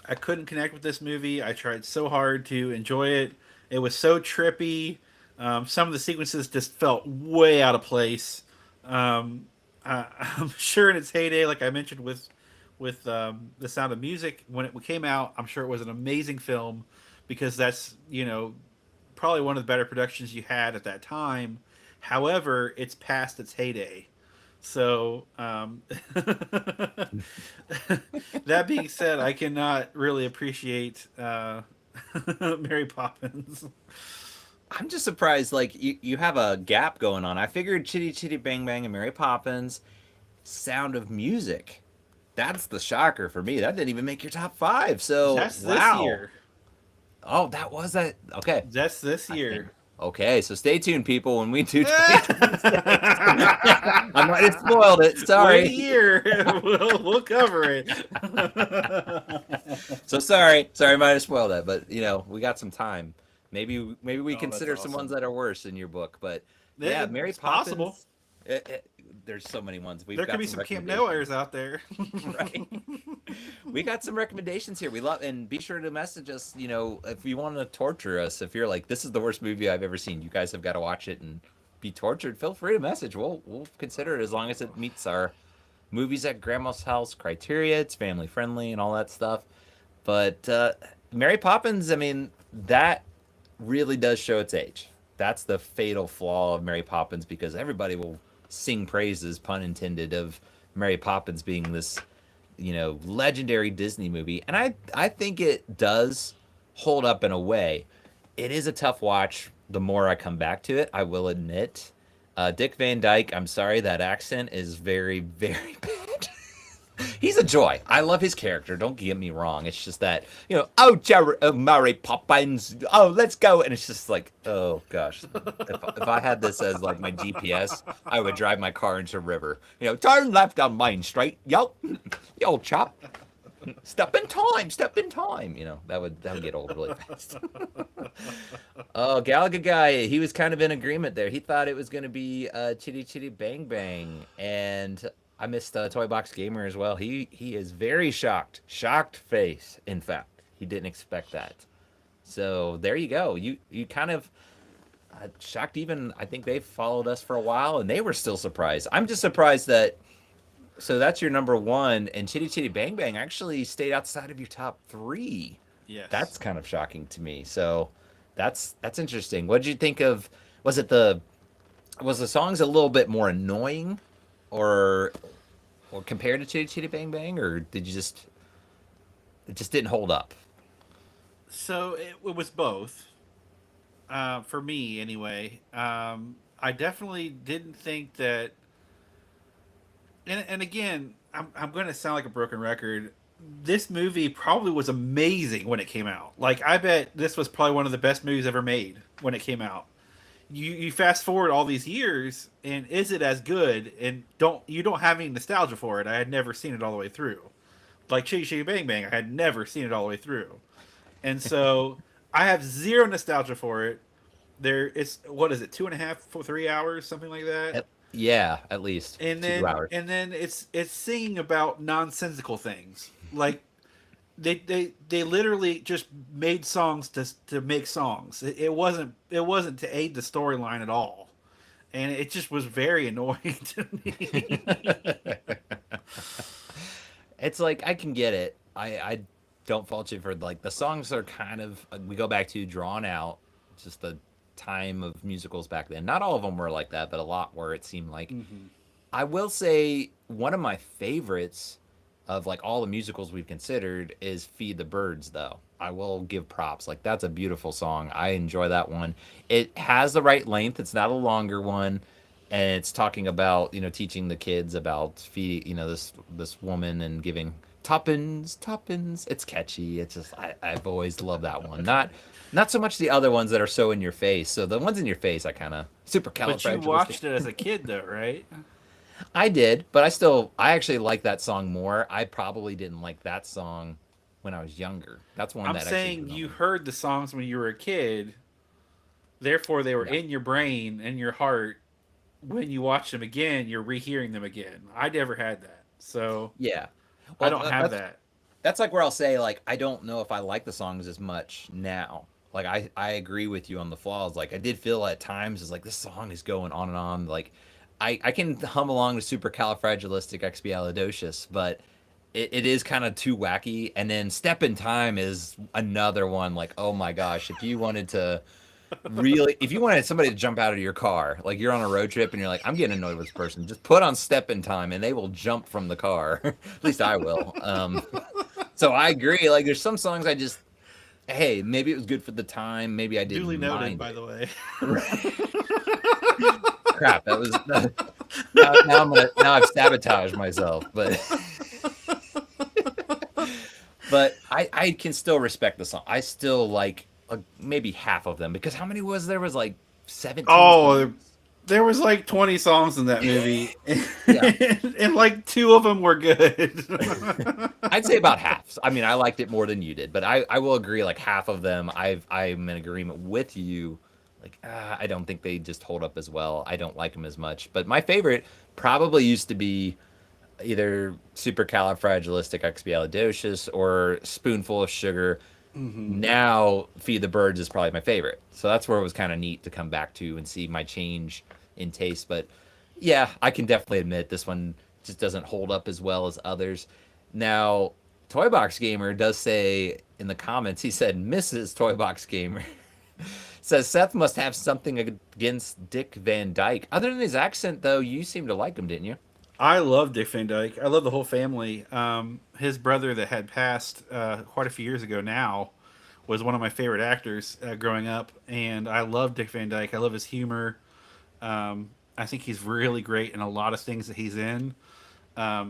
I couldn't connect with this movie. I tried so hard to enjoy it. It was so trippy. Some of the sequences just felt way out of place. Um, I'm sure in its heyday, like I mentioned with the Sound of Music, when it came out, I'm sure it was an amazing film because that's probably one of the better productions you had at that time. However, it's past its heyday. So, that being said, I cannot really appreciate Mary Poppins. I'm just surprised. Like you have a gap going on. I figured Chitty Chitty Bang Bang and Mary Poppins, Sound of Music. That's the shocker for me. That didn't even make your top five. So That's this wow. year. Oh, that was that. Okay. That's this I think. year. Okay, so stay tuned, people, when we do 2026. I might have spoiled it. Wait a Sorry. year. We'll cover it. So sorry. Sorry, I might have spoiled that. But we got some time. Maybe we Oh, that's consider some ones awesome. that are worse in your book. But yeah, Mary It's possible. Poppins. There's so many ones. We've There could got be some some Camp recommendations. Nowheres out there. Right. We got some recommendations here. We love, and be sure to message us. If you want to torture us, if you're like, this is the worst movie I've ever seen, you guys have got to watch it and be tortured. Feel free to message. We'll consider it as long as it meets our movies at Grandma's house criteria. It's family friendly and all that stuff. But Mary Poppins, I mean, that really does show its age. That's the fatal flaw of Mary Poppins because everybody will sing praises, pun intended, of Mary Poppins being this legendary Disney movie, and I think it does hold up in a way. It is a tough watch. The more I come back to it, I will admit. Dick Van Dyke, I'm sorry, that accent is very, very bad. He's a joy. I love his character. Don't get me wrong. It's just that oh, Mary Poppins, oh, let's go, and it's just like, oh gosh, if I had this as like my GPS, I would drive my car into a river. Turn left on Main Street, yo chap. Step in time, step in time. That would get old really fast. Oh, Gallagher guy, he was kind of in agreement there. He thought it was going to be Chitty Chitty Bang Bang, and I missed Toy Box Gamer as well. He is very shocked face. In fact, he didn't expect that. So there you go. You kind of shocked. Even I think they've followed us for a while, and they were still surprised. I'm just surprised that. So that's your number one, and Chitty Chitty Bang Bang actually stayed outside of your top three. That's Yes. kind of shocking to me. So that's interesting. What did you think of? Was the songs a little bit more annoying, or compared to Chitty Chitty Bang Bang, or did you just it just didn't hold up? So it was both. For me, anyway. I definitely didn't think that. And again, I'm going to sound like a broken record. This movie probably was amazing when it came out. Like, I bet this was probably one of the best movies ever made when it came out. You fast forward all these years, and is it as good? And you don't have any nostalgia for it. I had never seen it all the way through. Like Chitty Chitty Bang Bang, I had never seen it all the way through, and so I have zero nostalgia for it. It's what is it, 2.5 for 3 hours, something like that. Yeah, at least And two then hours. and then it's singing about nonsensical things like they literally just made songs to make songs. It wasn't to aid the storyline at all, and it just was very annoying to me. It's like I can get it. I don't fault you for like the songs are kind of we go back to drawn out. Just the time of musicals back then. Not all of them were like that, but a lot were. It seemed like. Hmm. I will say one of my favorites. of like all the musicals we've considered is Feed the Birds though. I will give props. Like that's a beautiful song. I enjoy that one. It has the right length. It's not a longer one. And it's talking about, teaching the kids about feed, this woman and giving toppins. It's catchy. It's just I've always loved that one. Not so much the other ones that are so in your face. So the ones in your face I kind of But you supercalifragilistic. watched it as a kid, though, right? I did, but I actually like that song more. I probably didn't like that song when I was younger. That's one I'm that actually saying grew on you me. heard the songs when you were a kid, therefore they were Yeah. in your brain and your heart. When you watch them again, you're rehearing them again. I never had that, so Yeah. I Well, don't have that. that's like where I'll say like I don't know if I like the songs as much now. Like I agree with you on the flaws. Like I did feel at times is like this song is going on and on. Like I can hum along to Supercalifragilisticexpialidocious, but it is kind of too wacky. And then Step in Time is another one. Like oh my gosh, if you wanted somebody to jump out of your car, like you're on a road trip and you're like, I'm getting annoyed with this person, just put on Step in Time and they will jump from the car. At least I will. So I agree. Like there's some songs I just, hey, maybe it was good for the time. Maybe I Duly didn't noted, mind by it. the way. Right. Crap. Now I've sabotaged myself. But I can still respect the song. I still like maybe half of them because how many was there? Was like 17 Oh, songs. there was like 20 songs in that movie, Yeah. and like two of them were good. I'd say about half. I mean, I liked it more than you did, but I will agree. Like half of them, I'm in agreement with you. Like I don't think they just hold up as well. I don't like them as much. But my favorite probably used to be either Supercalifragilisticexpialidocious or Spoonful of Sugar. Hmm. Now, Feed the Birds is probably my favorite. So that's where it was kind of neat to come back to and see my change in taste. But yeah, I can definitely admit this one just doesn't hold up as well as others. Now, Toy Box Gamer does say in the comments, he said, Mrs. Toy Box Gamer says Seth must have something against Dick Van Dyke. Other than his accent, though, you seem to like him, didn't you? I love Dick Van Dyke. I love the whole family. His brother that had passed quite a few years ago now was one of my favorite actors growing up, and I love Dick Van Dyke. I love his humor. I think he's really great in a lot of things that he's in.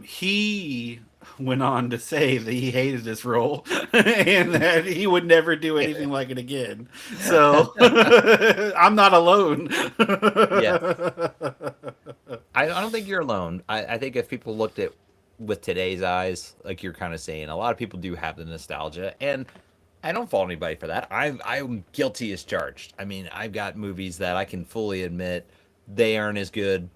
He went on to say that he hated this role and that he would never do anything like it again. So I'm not alone. Yes. I don't think you're alone. I think if people looked at with today's eyes, like you're kind of saying, a lot of people do have the nostalgia, and I don't fault anybody for that. I'm guilty as charged. I mean, I've got movies that I can fully admit they aren't as good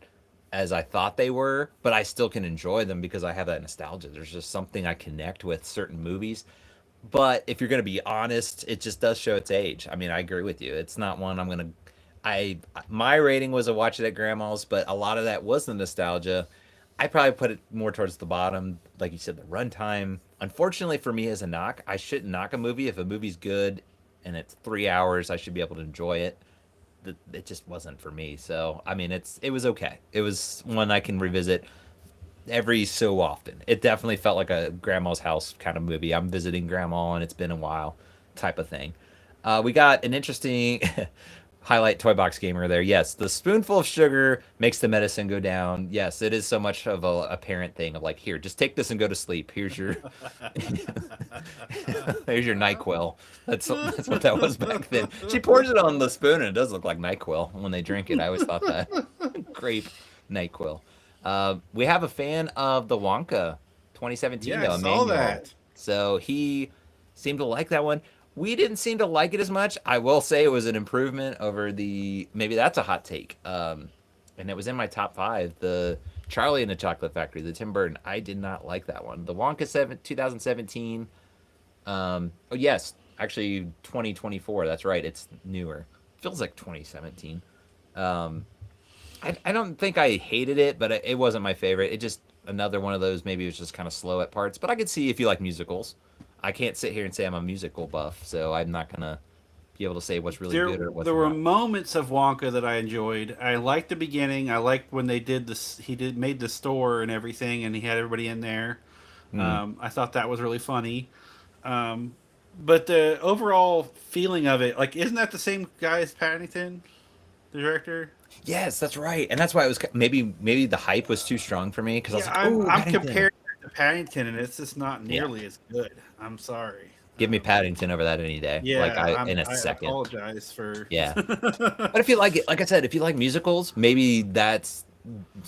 as I thought they were, but I still can enjoy them because I have that nostalgia. There's just something I connect with certain movies. But if you're going to be honest, it just does show its age. I mean, I agree with you. It's not one I'm going to I my rating was a watch it at grandma's, but a lot of that was the nostalgia. I probably put it more towards the bottom, like you said, the runtime. Unfortunately for me as a knock, I shouldn't knock a movie if a movie's good and it's 3 hours. I should be able to enjoy it. It just wasn't for me. So I mean, it was okay. It was one I can revisit every so often. It definitely felt like a grandma's house kind of movie. I'm visiting grandma and it's been a while type of thing. We got an interesting highlight toy box gamer there. Yes, the spoonful of sugar makes the medicine go down. Yes, it is so much of a parent thing of like, here, just take this and go to sleep. Here's your here's your NyQuil. That's what that was back then. She pours it on the spoon and it does look like NyQuil when they drink it. I always thought that. Grape NyQuil. We have a fan of the Wonka 2017 Yeah, I though, saw Emmanuel. that. So he seemed to like that one. We didn't seem to like it as much. I will say it was an improvement over the maybe that's a hot take. And it was in my top five. The Charlie and the Chocolate Factory, the Tim Burton. I did not like that one. The Wonka 2017. Oh yes, actually 2024. That's right. It's newer. Feels like 2017. Um, I don't think I hated it, but it wasn't my favorite. It just another one of those. Maybe it was just kind of slow at parts. But I could see if you like musicals. I can't sit here and say I'm a musical buff, so I'm not gonna be able to say what's really There, good or what's there were not. moments of Wonka that I enjoyed. I liked the beginning. I liked when they did this. He did made the store and everything, and he had everybody in there. Hmm. I thought that was really funny. Um, but the overall feeling of it, like, isn't that the same guy as Paddington, the director? Yes, that's right, and that's why it was maybe the hype was too strong for me because I was Yeah, like, I'm "Oh, I'm Paddington." comparing it to Paddington, and it's just not Yeah, nearly as good. I'm sorry. give me Paddington over that any day. Like Yeah, I in a I second. apologize for. Yeah, but if you like it, like I said, if you like musicals, maybe that's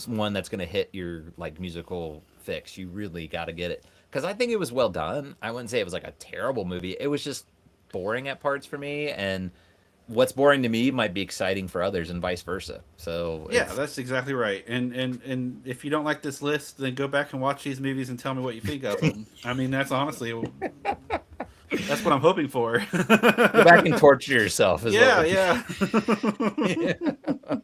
one that's gonna hit your like musical fix. You really got to get it because I think it was well done. I wouldn't say it was like a terrible movie. It was just boring at parts for me, and what's boring to me might be exciting for others, and vice versa. So Yeah, it's that's exactly right. And if you don't like this list, then go back and watch these movies and tell me what you think of them. I mean, that's honestly that's what I'm hoping for. go back and torture yourself is what Yeah, we're. yeah.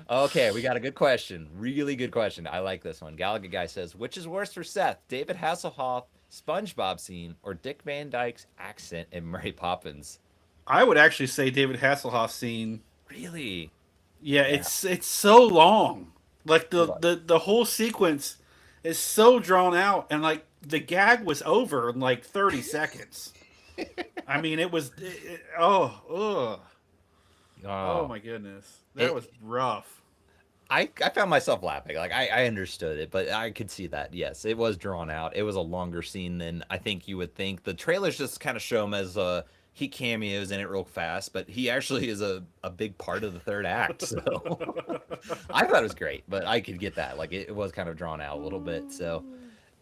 Okay, we got a good question. Really good question. I like this one. Gallagher guy says, which is worse for Seth, David Hasselhoff SpongeBob scene or Dick Van Dyke's accent in Mary Poppins? I would actually say David Hasselhoff scene. Really? Yeah, Yeah. it's so long. Like It the whole sequence is so drawn out, and like the gag was over in like 30 seconds. I mean, oh Oh, my goodness, that it. was rough. I found myself laughing. Like I understood it, but I could see that. Yes, it was drawn out. It was a longer scene than I think you would think. The trailers just kind of show him as he cameos in it real fast, but he actually is a big part of the third act. So I thought it was great, but I could get that. Like it was kind of drawn out a little bit. So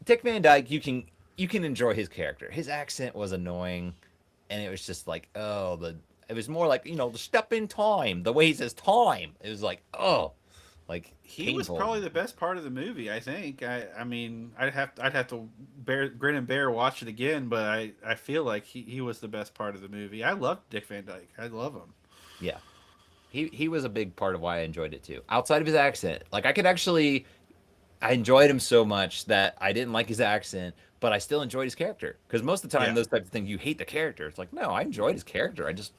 Dick Van Dyke, you can enjoy his character. His accent was annoying, and it was just like, oh, the it was more like the step in time. The way he says time, it was like, oh, like He was painful. probably the best part of the movie. I think. I mean, I'd have to grin and bear watch it again, but I feel like he was the best part of the movie. I love Dick Van Dyke. I love him. Yeah, he was a big part of why I enjoyed it too. Outside of his accent, like I enjoyed him so much that I didn't like his accent, but I still enjoyed his character. Because most of the time, Yeah. those types of things, you hate the character. It's like, no, I enjoyed his character. I just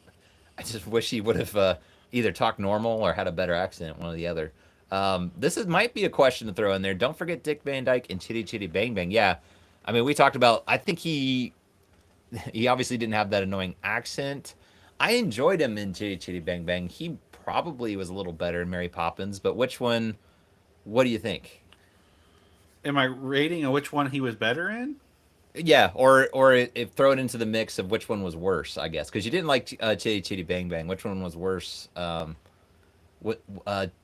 wish he would have either talked normal or had a better accent, one or the other. Might be a question to throw in there. Don't forget Dick Van Dyke and Chitty Chitty Bang Bang. Yeah, I mean we talked about. I think he obviously didn't have that annoying accent. I enjoyed him in Chitty Chitty Bang Bang. He probably was a little better in Mary Poppins, but which one? What do you think? Am I rating on which one he was better in? Yeah, or if throw it into the mix of which one was worse, I guess, because you didn't like Chitty Chitty Bang Bang. Which one was worse? What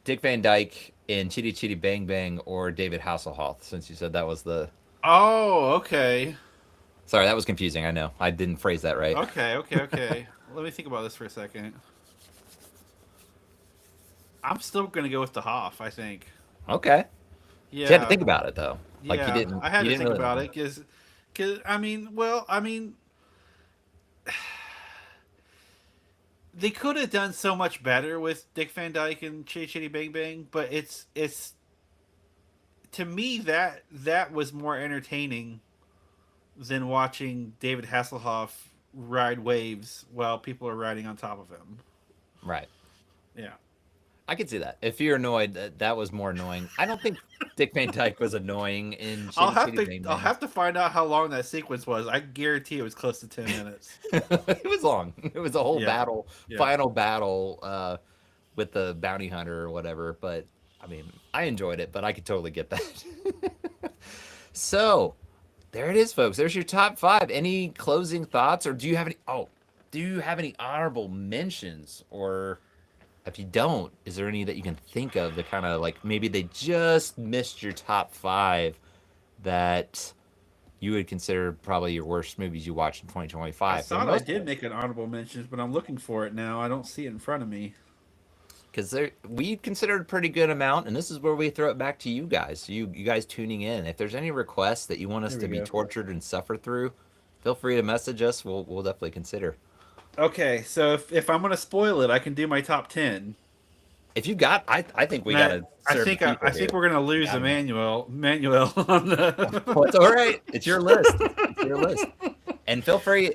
Dick Van Dyke in Chitty Chitty Bang Bang or David Hasselhoff? Since you said that was the Oh, okay. sorry, that was confusing. I know I didn't phrase that right. Okay. Let me think about this for a second. I'm still gonna go with the Hoff. I think. Okay, you had to Yeah, think about it though. Like yeah. I had you to didn't think really. about it because I mean, well, I mean, they could have done so much better with Dick Van Dyke and Chitty Chitty Bang Bang, but it's to me that was more entertaining than watching David Hasselhoff ride waves while people are riding on top of him. Right. Yeah. I could see that. If you're annoyed, that was more annoying. I don't think Dick Van Dyke was annoying in Chitty Chitty Bang I'll Bang. have to find out how long that sequence was. I guarantee it was close to 10 minutes. It was long. It was a whole Yeah. battle, Yeah. final battle with the bounty hunter or whatever. But I mean, I enjoyed it, but I could totally get that. So there it is, folks. There's your top five. Any closing thoughts, or do you have any? Oh, do you have any honorable mentions, or if you don't, is there any that you can think of that kind of like maybe they just missed your top five that you would consider probably your worst movies you watched in I 2025 for the thought I most did part? make an honorable mentions, but I'm looking for it now. I don't see it in front of me. Because we considered a pretty good amount, and this is where we throw it back to you guys. You guys tuning in. If there's any requests that you want us There to we be go. tortured and suffer through, feel free to message us. We'll definitely consider. Okay, so if I'm gonna spoil it, I can do my top 10. If you got, I think we And I, gotta serve the I people think here. we're gonna We lose gotta know. Manuel on Well, it's the. all right. It's your list. It's your list. And feel free,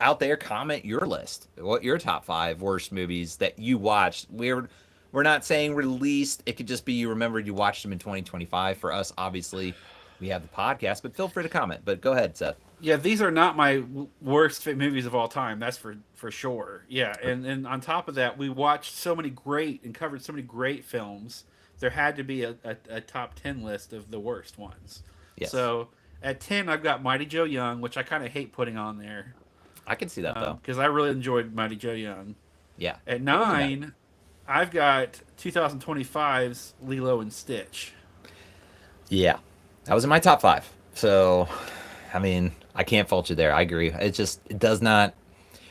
out there, comment your list. What your top five worst movies that you watched? We're not saying released. It could just be you remembered you watched them in 2025. For us, obviously, we have the podcast, but feel free to comment. But go ahead, Seth. Yeah, these are not my worst movies of all time. That's for sure. Yeah, and on top of that, we watched so many great and covered so many great films. There had to be a top 10 list of the worst ones. Yes, So at 10, I've got Mighty Joe Young, which I kind of hate putting on there I can see that though. because I really enjoyed Mighty Joe Young. Yeah, At it wasn't bad. 9, I've got 2025's Lilo and Stitch. Yeah, that was in my top five. So, I mean, I can't fault you there. I agree. It does not.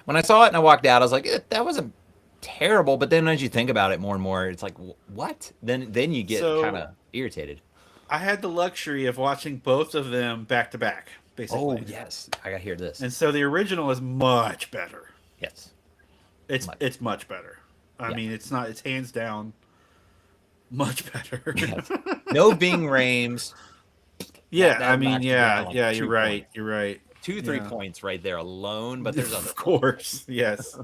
When I saw it and I walked out, I was like, that wasn't terrible. But then as you think about it more and more, it's like, what? Then you get kind So of irritated. I had the luxury of watching both of them back to back, Oh basically. yes, I got to hear this. And so the original is much better. Yes, It's much. it's much better. I Yeah. mean, it's not. It's hands down much better. Yes. No Bing Rames. Yeah, I That mean, knocks you down yeah, like yeah. You're 2 points. right. You're right. Two, three Yeah, points right there alone. But there's other of films. course. Yes.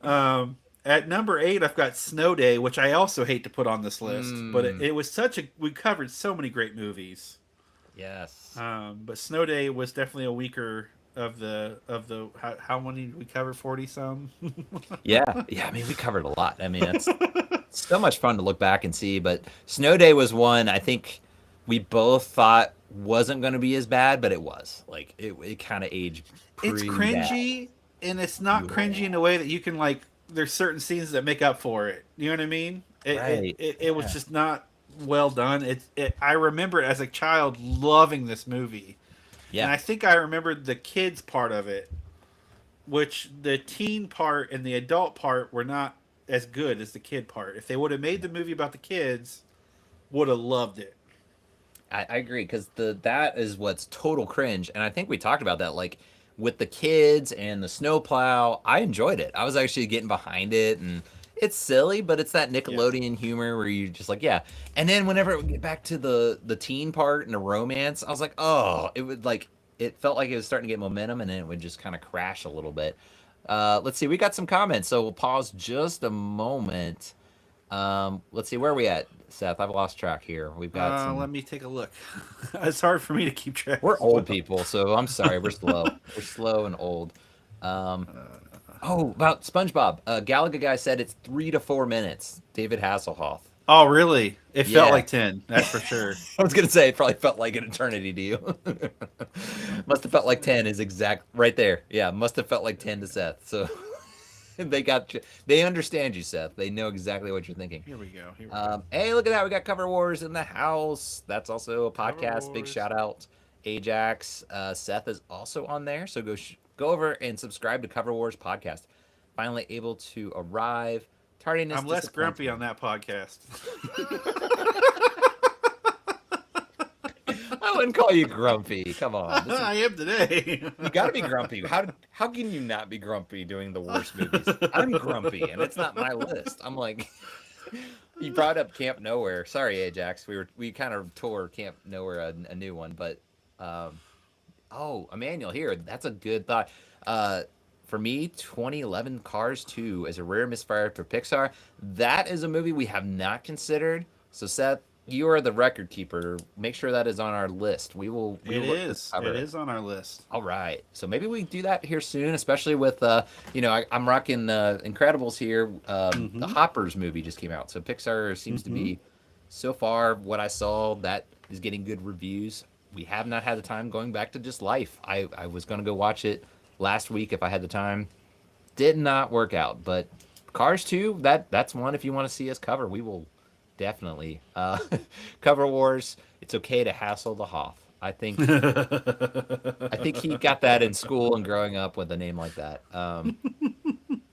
At number 8, I've got Snow Day, which I also hate to put on this list, but Mm, it was such a. We covered so many great movies. yes. But Snow Day was definitely a weaker of the how many did we cover? 40 some. Yeah. Yeah. I mean, we covered a lot. I mean, it's so much fun to look back and see. But Snow Day was one I think we both thought wasn't going to be as bad, but it was. Like it kind of aged It's pretty bad. cringy, and it's not cringy in Yeah. a way that you can like. There's certain scenes that make up for it. You know what I mean? Right. It was Yeah. just not well done. I remember as a child loving this movie, and Yeah. I think I remembered the kids part of it, which the teen part and the adult part were not as good as the kid part. If they would have made the movie about the kids, would have loved it. I agree because that is what's total cringe, and I think we talked about that like with the kids and the snowplow. I enjoyed it. I was actually getting behind it, and it's silly, but it's that Yeah. Nickelodeon humor where you just like yeah. And then whenever it would get back to the teen part and the romance, I was like oh, it would like it felt like it was starting to get momentum, and then it would just kind of crash a little bit. Let's see, we got some comments, so we'll pause just a moment. Let's see, where are we at, Seth? I've lost track here. We've got some. Let me take a look. It's hard for me to keep track We're as old well. people, so I'm sorry. We're slow. We're slow and old. Um, oh, about SpongeBob. Galaga guy said it's 3 to 4 minutes. David Hasselhoff. Oh, really? It felt Yeah, like 10. That's for sure. I was gonna say it probably felt like an eternity to you. Must have felt like 10 is exact right there. Yeah, must have felt like 10 to Seth. So they got you. They understand you, Seth. They know exactly what you're thinking. Here we go. Here we go. Hey, look at that. We got Cover Wars in the house. That's also a Cover podcast. Big Wars. shout out, Ajax. Seth is also on there. So go over and subscribe to Cover Wars podcast. Finally able to arrive. Tardiness I'm less disappoints grumpy me. on that podcast. I wouldn't call you grumpy. Come on. I am today. You got to be grumpy. How can you not be grumpy doing the worst movies? I'm grumpy, and it's not my list. I'm like, you brought up Camp Nowhere. Sorry, Ajax. We kind of tore Camp Nowhere a new one, but um, oh, Emmanuel here. That's a good thought. For me, 2011 Cars 2 is a rare misfire for Pixar. That is a movie we have not considered. So Seth, you are the record keeper. Make sure that is on our list. We It will look to is. cover It it. is on our list. All right. So maybe we do that here soon, especially with I'm rocking Incredibles here. The Mm-hmm. Hoppers movie just came out, so Pixar seems to Mm-hmm. be so far what I saw that is getting good reviews. We have not had the time going back to just Life. I was gonna go watch it last week if I had the time. Did not work out, but Cars 2, that's one if you want to see us cover, we will definitely cover Wars. It's okay to hassle the Hoff. I think he got that in school and growing up with a name like that.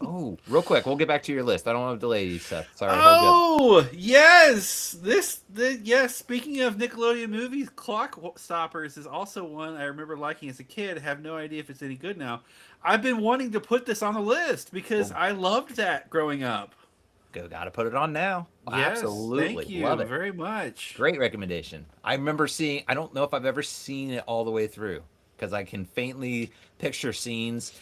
Oh, real quick, we'll get back to your list. I don't want to delay you, Seth. Sorry, hold you up. Oh yes, yes. Speaking of Nickelodeon movies, Clock Stoppers is also one I remember liking as a kid. Have no idea if it's any good now. I've been wanting to put this on the list because Well, I loved that growing up. gotta put it on now. Yes, Absolutely, thank you love it. very much. Great recommendation. I remember seeing. I don't know if I've ever seen it all the way through because I can faintly picture scenes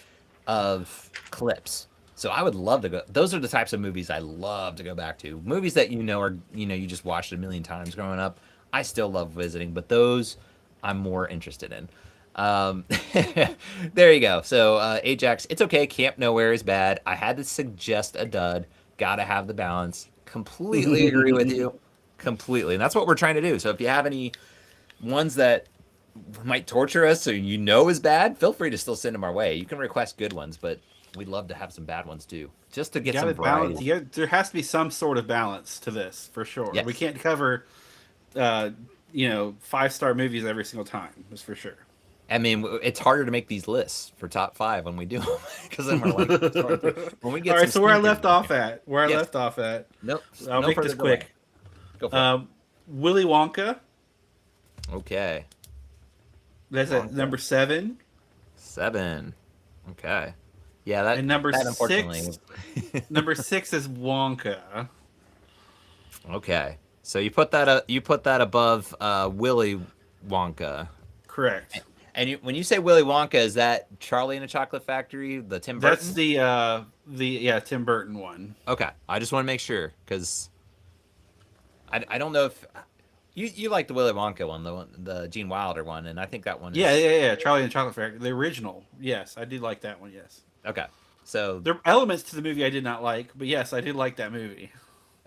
of clips. So I would love to go. Those are the types of movies I love to go back to. Movies that you know are you just watched a million times growing up. I still love visiting, but those I'm more interested in. Um, there you go. So Ajax, it's okay. Camp Nowhere is bad. I had to suggest a dud. Gotta have the balance. Completely agree with you. Completely, and that's what we're trying to do. So if you have any ones that might torture us, or you know is bad, feel free to still send them our way. You can request good ones, but we'd love to have some bad ones too, just to You get got some to balance. variety. There has to be some sort of balance to this for sure. We Yes. can't cover, uh, 5-star movies every single time. That's for sure. I mean, it's harder to make these lists for top five when we do them because then we're like scrolling through. When we All get right, some so where I stinkers left in off there. at, where I Yes. left off at, Nope. I'll No make further this delay. quick. Go for it. Um, Willy Wonka. Okay. That's at Wonka. number 7, 7. Okay. Yeah, that and number that unfortunately. 6. Number 6 is Wonka. Okay. So you put that above Willy Wonka. Correct. And when you say Willy Wonka, is that Charlie and the Chocolate Factory, the Tim That's Burton? the Tim Burton one. Okay, I just want to make sure because I don't know if you like the Willy Wonka one, the Gene Wilder one, and I think that one Yeah, is yeah, yeah. Charlie and the Chocolate Factory, the original. Yes, I did like that one. Yes, okay. So there are elements to the movie I did not like, but yes, I did like that movie.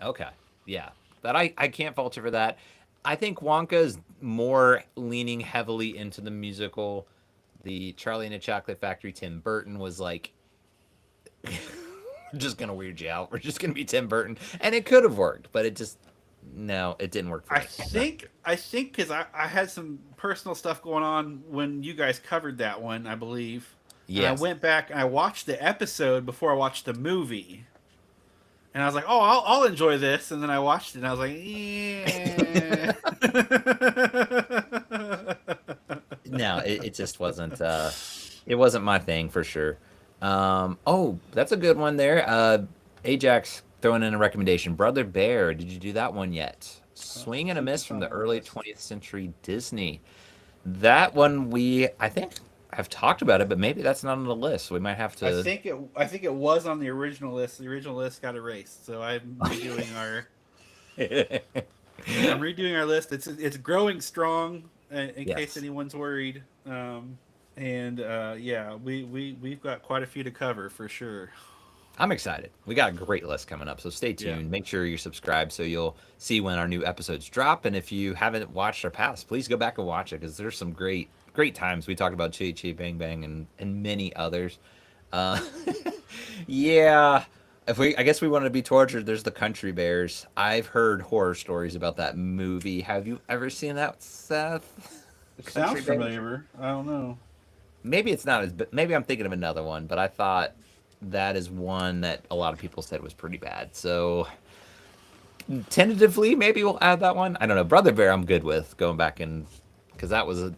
okay, yeah, that I can't fault you for that. I think Wonka is more leaning heavily into the musical. The Charlie and the Chocolate Factory, Tim Burton was like, just gonna weird you out. We're just gonna be Tim Burton, and it could have worked, but it just no, it didn't work for I me. No. think because I had some personal stuff going on when you guys covered that one, I believe, and I Yes. went back and I watched the episode before I watched the movie, and I was like, oh, I'll enjoy this, and then I watched it and I was like, yeah. No, it just wasn't. It wasn't my thing for sure. Oh, that's a good one there. Ajax throwing in a recommendation. Brother Bear, did you do that one yet? Swing and a See if miss it's from on the the early list. 20th century Disney. That one I think have talked about it, but maybe that's not on the list. We might have to. I think it was on the original list. The original list got erased, so I'm redoing our list. It's growing strong. In case Yes. anyone's worried, and yeah, we've got quite a few to cover for sure. I'm excited. We got a great list coming up, so stay Yeah. tuned. Make sure you're subscribed so you'll see when our new episodes drop. And if you haven't watched our past, please go back and watch it because there's some great times. We talked about Chitty Chitty Bang Bang and many others. Uh, yeah. I guess we want to be tortured. There's the Country Bears. I've heard horror stories about that movie. Have you ever seen that, Seth? The It Country sounds Bears. familiar. I don't know. Maybe it's not as, but maybe I'm thinking of another one. But I thought that is one that a lot of people said was pretty bad. So tentatively, maybe we'll add that one. I don't know. Brother Bear, I'm good with going back and because that was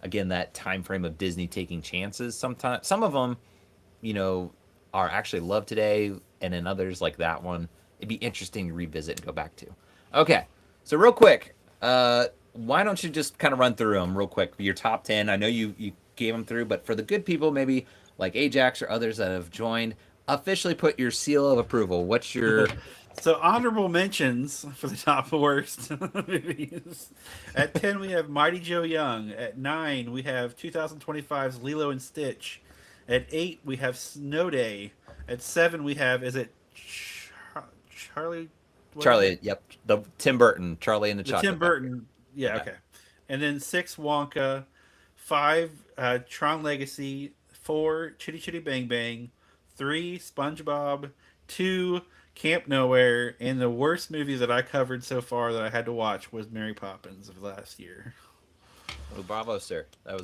again that time frame of Disney taking chances. Sometimes some of them, you know, are actually loved today, and then others like that one, it'd be interesting to revisit and go back to. Okay, so real quick, why don't you just kind of run through them real quick? Your top 10. I know you gave them through, but for the good people, maybe like Ajax or others that have joined, officially put your seal of approval. What's your So honorable mentions for the top worst movies. At 10 we have Mighty Joe Young. At 9 we have 2025's Lilo and Stitch. At 8 we have Snow Day. At 7 we have Charlie what is Charlie? it? Yep, the Tim Burton, Charlie and the The Tim Chocolate Factory. Burton. Yeah, Okay. okay. And then 6 Wonka, 5 Tron Legacy, 4 Chitty Chitty Bang Bang, 3 SpongeBob, 2 Camp Nowhere, and the worst movie that I covered so far that I had to watch was Mary Poppins of last year. Oh, bravo, sir. That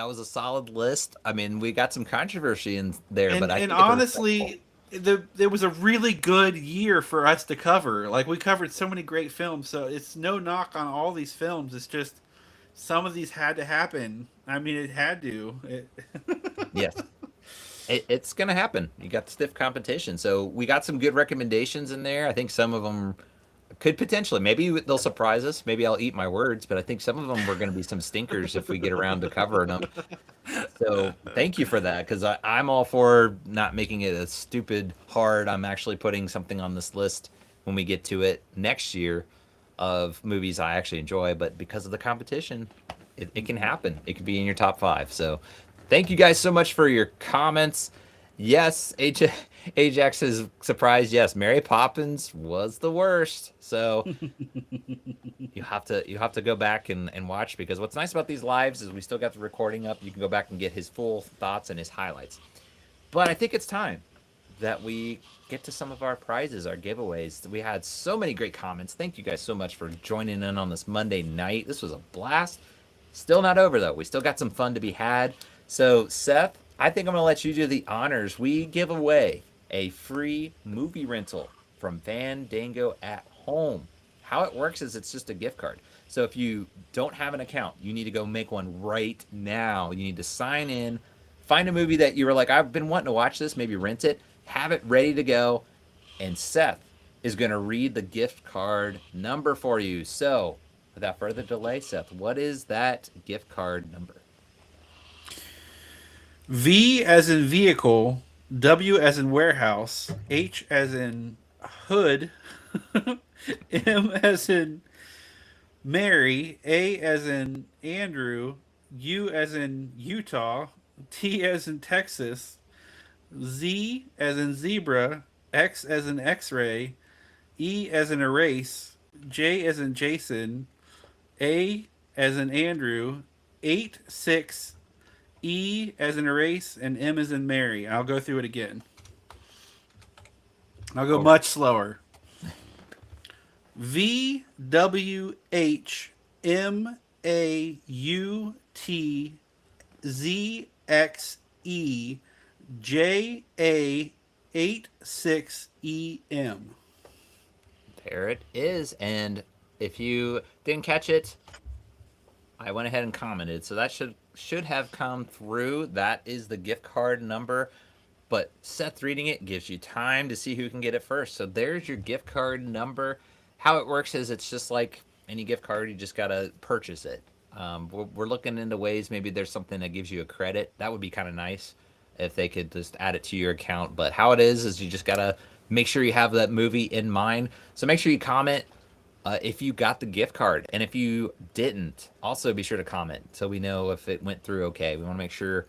was a solid list. I mean, we got some controversy in there, but I And think it's respectful. honestly, there was a really good year for us to cover. Like we covered so many great films, so it's no knock on all these films. It's just some of these had to happen. I mean, it had to. Yes, it's gonna happen. You got stiff competition, so we got some good recommendations in there. I think some of them could potentially, maybe they'll surprise us. Maybe I'll eat my words, but I think some of them were going to be some stinkers if we get around to covering them. So thank you for that because I'm all for not making it a stupid hard. I'm actually putting something on this list when we get to it next year. of movies I actually enjoy, but because of the competition, it can happen. It could be in your top five. So thank you guys so much for your comments. Yes, Ajax is surprised. Yes, Mary Poppins was the worst. So you have to go back and watch, because what's nice about these lives is we still got the recording up. You can go back and get his full thoughts and his highlights. But I think it's time that we get to some of our prizes, our giveaways. We had so many great comments. Thank you guys so much for joining in on this Monday night. This was a blast. Still not over though. We still got some fun to be had. So, Seth, I think I'm going to let you do the honors. We give away a free movie rental from Fandango at Home. How it works is it's just a gift card. So if you don't have an account, you need to go make one right now. You need to sign in, find a movie that you were like, I've been wanting to watch this, maybe rent it, have it ready to go, and Seth is going to read the gift card number for you. So, without further delay, Seth, what is that gift card number? V as in vehicle, W as in warehouse, H as in hood, M as in Mary, A as in Andrew, U as in Utah, T as in Texas, Z as in zebra, X as in X-ray, E as in erase, J as in Jason, A as in Andrew, 8 6 E as in erase, and M as in Mary. I'll go through it again. I'll go Okay. much slower. VWHMAUTZE86EM. There it is. And if you didn't catch it, I went ahead and commented. So that should have come through. That is the gift card number. But Seth reading it gives you time to see who can get it first. So there's your gift card number. How it works is it's just like any gift card, you just got to purchase it. We're looking into ways, maybe there's something that gives you a credit. That would be kind of nice if they could just add it to your account. But how it is you just got to make sure you have that movie in mind. So make sure you comment if you got the gift card. And if you didn't, also be sure to comment so we know if it went through okay. We want to make sure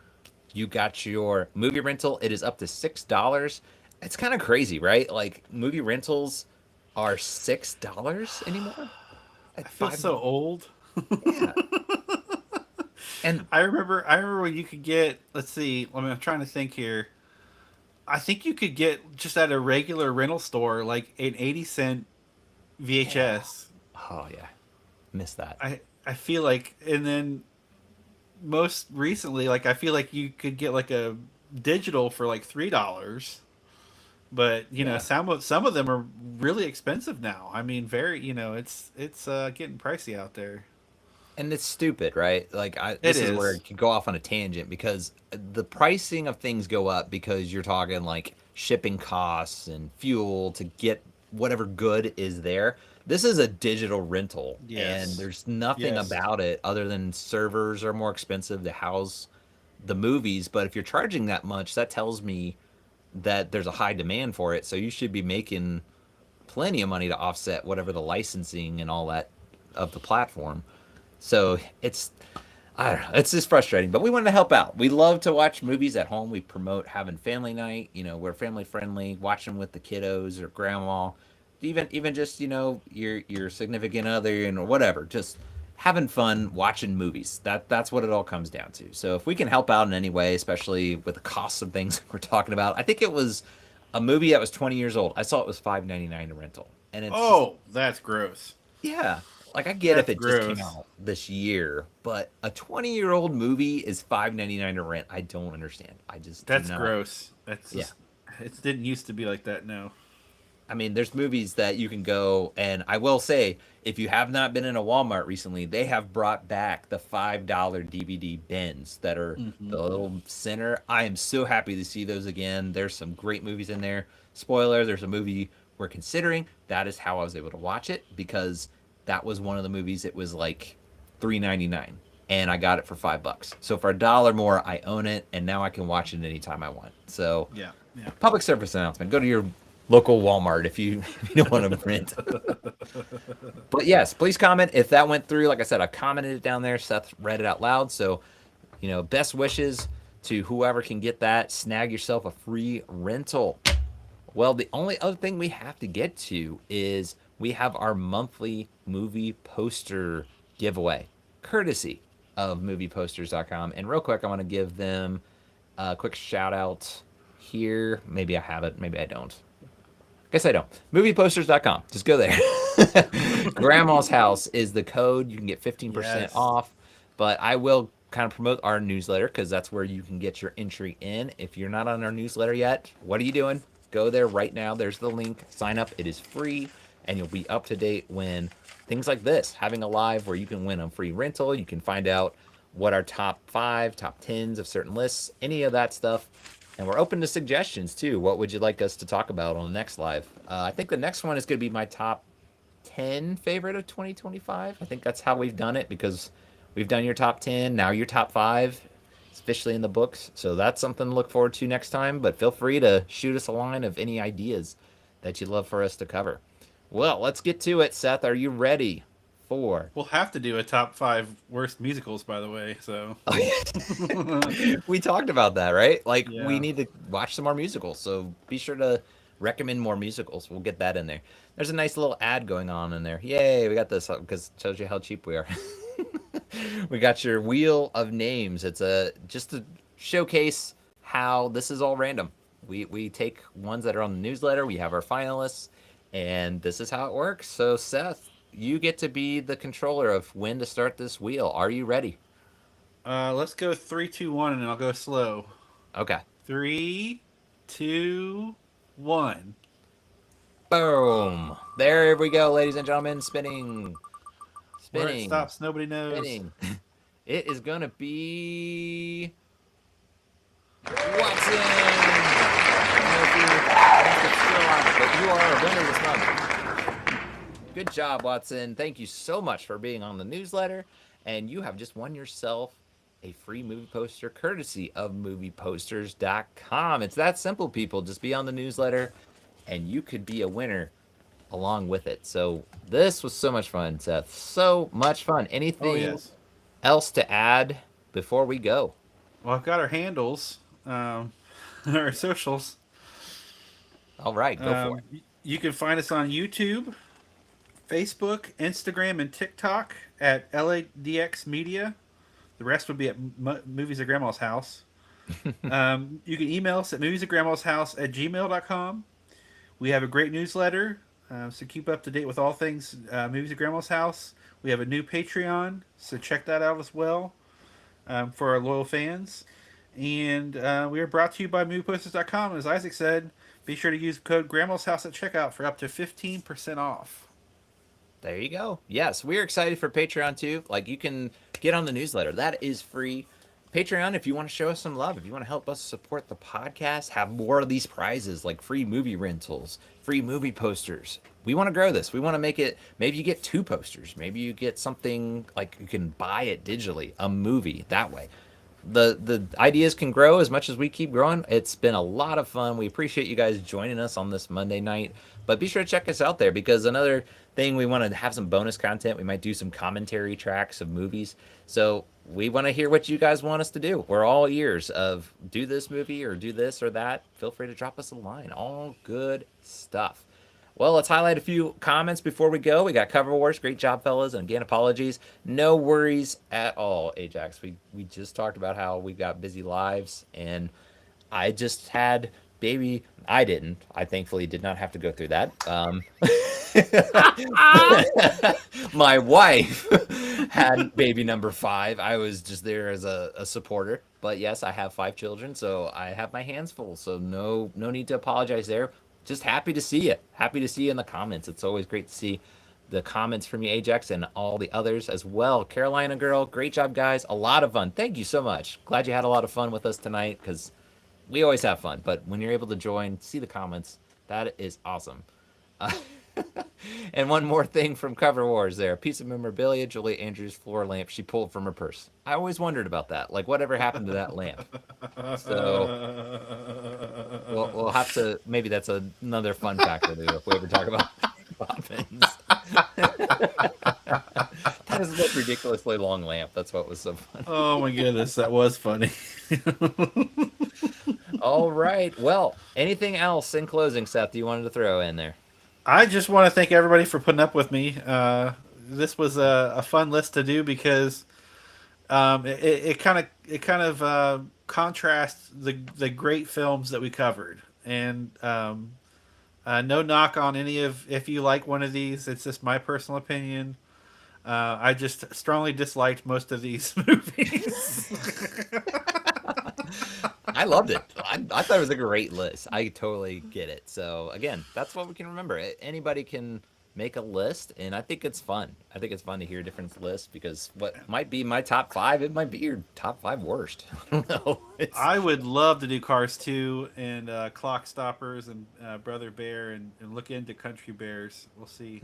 you got your movie rental. It is up to $6. It's kind of crazy, right? Like movie rentals are $6 anymore I at feel five. so old. Yeah, and I remember when you could get, let's see, I mean, I'm trying to think here. I think you could get just at a regular rental store like an 80 cent yeah, VHS. oh yeah, miss that. I feel like, and then most recently, like I feel like you could get like a digital for like $3. But Yeah, some of them are really expensive now. I mean, very, it's getting pricey out there. and it's stupid, right? Like It this is where is. it could go off on a tangent because the pricing of things go up because you're talking like shipping costs and fuel to get whatever good is there. This is a digital rental, and Yes. there's nothing Yes. about it other than servers are more expensive to house the movies. But if you're charging that much, that tells me that there's a high demand for it. So you should be making plenty of money to offset whatever the licensing and all that of the platform. So it's I don't know, it's just frustrating, but we wanted to help out. We love to watch movies at home. We promote having family night. We're family friendly, watching with the kiddos or grandma, even just your significant other and whatever. Just having fun watching movies. That's what it all comes down to. So if we can help out in any way, especially with the costs of things we're talking about, I think it was a movie that was 20 years old. I saw it was $5.99 a rental, and it's just Oh, that's gross. yeah. Like I get if That's it just came gross. out this year, but a 20-year-old movie is $5.99 to rent. I don't understand. I just do That's not. gross. That's Yeah. just, it didn't used to be like that. No. I mean, there's movies that you can go, and I will say, if you have not been in a Walmart recently, they have brought back the $5 DVD bins that are Hmm. the little center. I am so happy to see those again. There's some great movies in there. Spoiler, there's a movie we're considering. That is how I was able to watch it because that was one of the movies. It was like $3.99, and I got it for $5. So for $1 more, I own it, and now I can watch it anytime I want. So Yeah. Yeah. public service announcement. Go to your local Walmart if you if you don't want to rent. But yes, please comment if that went through. Like I said, I commented it down there. Seth read it out loud. So, best wishes to whoever can get that. Snag yourself a free rental. Well, the only other thing we have to get to is we have our monthly movie poster giveaway, courtesy of movieposters.com. And real quick, I want to give them a quick shout out here. Maybe I have it, maybe I don't. Guess I don't. Movieposters.com. Just go there. Grandma's House is the code. You can get 15% Yes. off. But I will kind of promote our newsletter because that's where you can get your entry in. If you're not on our newsletter yet, what are you doing? Go there right now. There's the link. Sign up. It is free, and you'll be up to date when things like this, having a live where you can win a free rental. You can find out what our top 5, top 10s of certain lists, any of that stuff. And we're open to suggestions too. What would you like us to talk about on the next live? I think the next one is going to be my top 10 favorite of 2025. I think that's how we've done it because we've done your top 10. Now your top 5 is officially in the books. So that's something to look forward to next time. But feel free to shoot us a line of any ideas that you'd love for us to cover. Well, let's get to it. Seth, are you ready for We'll have to do a top 5 worst musicals, by the way. So we talked about that, right? Like we yeah. need to watch some more musicals. So be sure to recommend more musicals. We'll get that in there. There's a nice little ad going on in there. Yay, we got this because it shows you how cheap we are. We got your wheel of names. It's a just to showcase how this is all random. We take ones that are on the newsletter. We have our finalists, and this is how it works. So Seth, you get to be the controller of when to start this wheel. Are you ready? Let's go 3, 2, 1, and I'll go slow. Okay. 3, 2, 1. Boom. There we go, ladies and gentlemen. Spinning. Where it Spinning. stops, nobody knows. Spinning. It is going to be Watson. I don't know if you're still on, but you are a winner this month. Good job, Watson. Thank you so much for being on the newsletter. And you have just won yourself a free movie poster courtesy of movieposters.com. It's that simple, people. Just be on the newsletter and you could be a winner along with it. So this was so much fun, Seth. So much fun. Oh, Anything yes. else to add before we go? Well, I've got our handles, our socials. All right, go for it. You can find us on YouTube, Facebook, Instagram, and TikTok at LADX Media. The rest would be at Movies at Grandma's House. You can email us at moviesatgrandmashouse@gmail.com. We have a great newsletter, so keep up to date with all things Movies at Grandma's House. We have a new Patreon, so check that out as well for our loyal fans. And we are brought to you by movieposters.com. As Isaac said, be sure to use code Grandma's House at checkout for up to 15% off. There you go. Yes, we're excited for Patreon too. Like you can get on the newsletter. That is free. Patreon, if you want to show us some love, if you want to help us support the podcast, have more of these prizes like free movie rentals, free movie posters. We want to grow this. We want to make it, maybe you get 2 posters. Maybe you get something like you can buy it digitally, a movie that way. The ideas can grow as much as we keep growing. It's been a lot of fun. We appreciate you guys joining us on this Monday night. But be sure to check us out there because another thing we want to have some bonus content. We might do some commentary tracks of movies. So we want to hear what you guys want us to do. We're all ears of do this movie or do this or that. Feel free to drop us a line. All good stuff. Well, let's highlight a few comments before we go. We got Cover Wars. Great job, fellas. And again, apologies. No worries at all, Ajax. We just talked about how we got busy lives, and I just had baby. I didn't. I thankfully did not have to go through that. My wife had baby number 5. I was just there as a supporter. But yes, I have 5 children, so I have my hands full. So no need to apologize there. Just happy to see you. Happy to see you in the comments. It's always great to see the comments from you, Ajax, and all the others as well. Carolina girl, great job, guys. A lot of fun. Thank you so much. Glad you had a lot of fun with us tonight because we always have fun. But when you're able to join, see the comments, that is awesome. And one more thing from Cover Wars there. A piece of memorabilia, Julie Andrews' floor lamp she pulled from her purse. I always wondered about that. Like, whatever happened to that lamp? So we'll have to, maybe that's another fun fact we'll do if we ever talk about Poppins. That is the most ridiculously long lamp. That's what was so funny. Oh my goodness, that was funny. All right. Well, anything else in closing, Seth, you wanted to throw in there? I just want to thank everybody for putting up with me. This was a fun list to do because it kind of contrasts the great films that we covered, and no knock on any of if you like one of these. It's just my personal opinion. I just strongly disliked most of these movies. I loved it. I thought it was a great list. I totally get it. So again, that's what we can remember. Anybody can make a list, and I think it's fun. I think it's fun to hear different lists because what might be my top five, it might be your top five worst. I don't know. I would love to do Cars 2 and Clock Stoppers and Brother Bear and look into Country Bears. We'll see.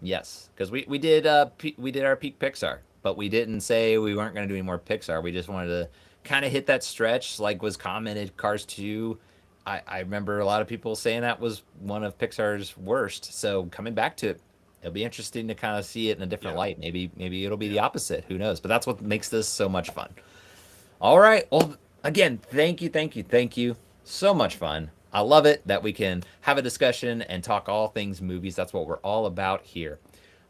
Yes, because we did our peak Pixar, but we didn't say we weren't going to do any more Pixar. We just wanted to kind of hit that stretch, like was commented. Cars 2, I remember a lot of people saying that was one of Pixar's worst. So coming back to it, it'll be interesting to kind of see it in a different Yeah. light. Maybe it'll be the Yeah. opposite. Who knows? But that's what makes this so much fun. All right. Well, again, thank you. So much fun. I love it that we can have a discussion and talk all things movies. That's what we're all about here.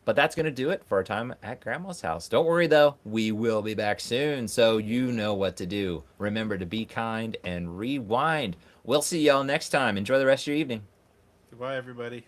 But that's going to do it for our time at Grandma's house. Don't worry, though. We will be back soon, so you know what to do. Remember to be kind and rewind. We'll see y'all next time. Enjoy the rest of your evening. Goodbye, everybody.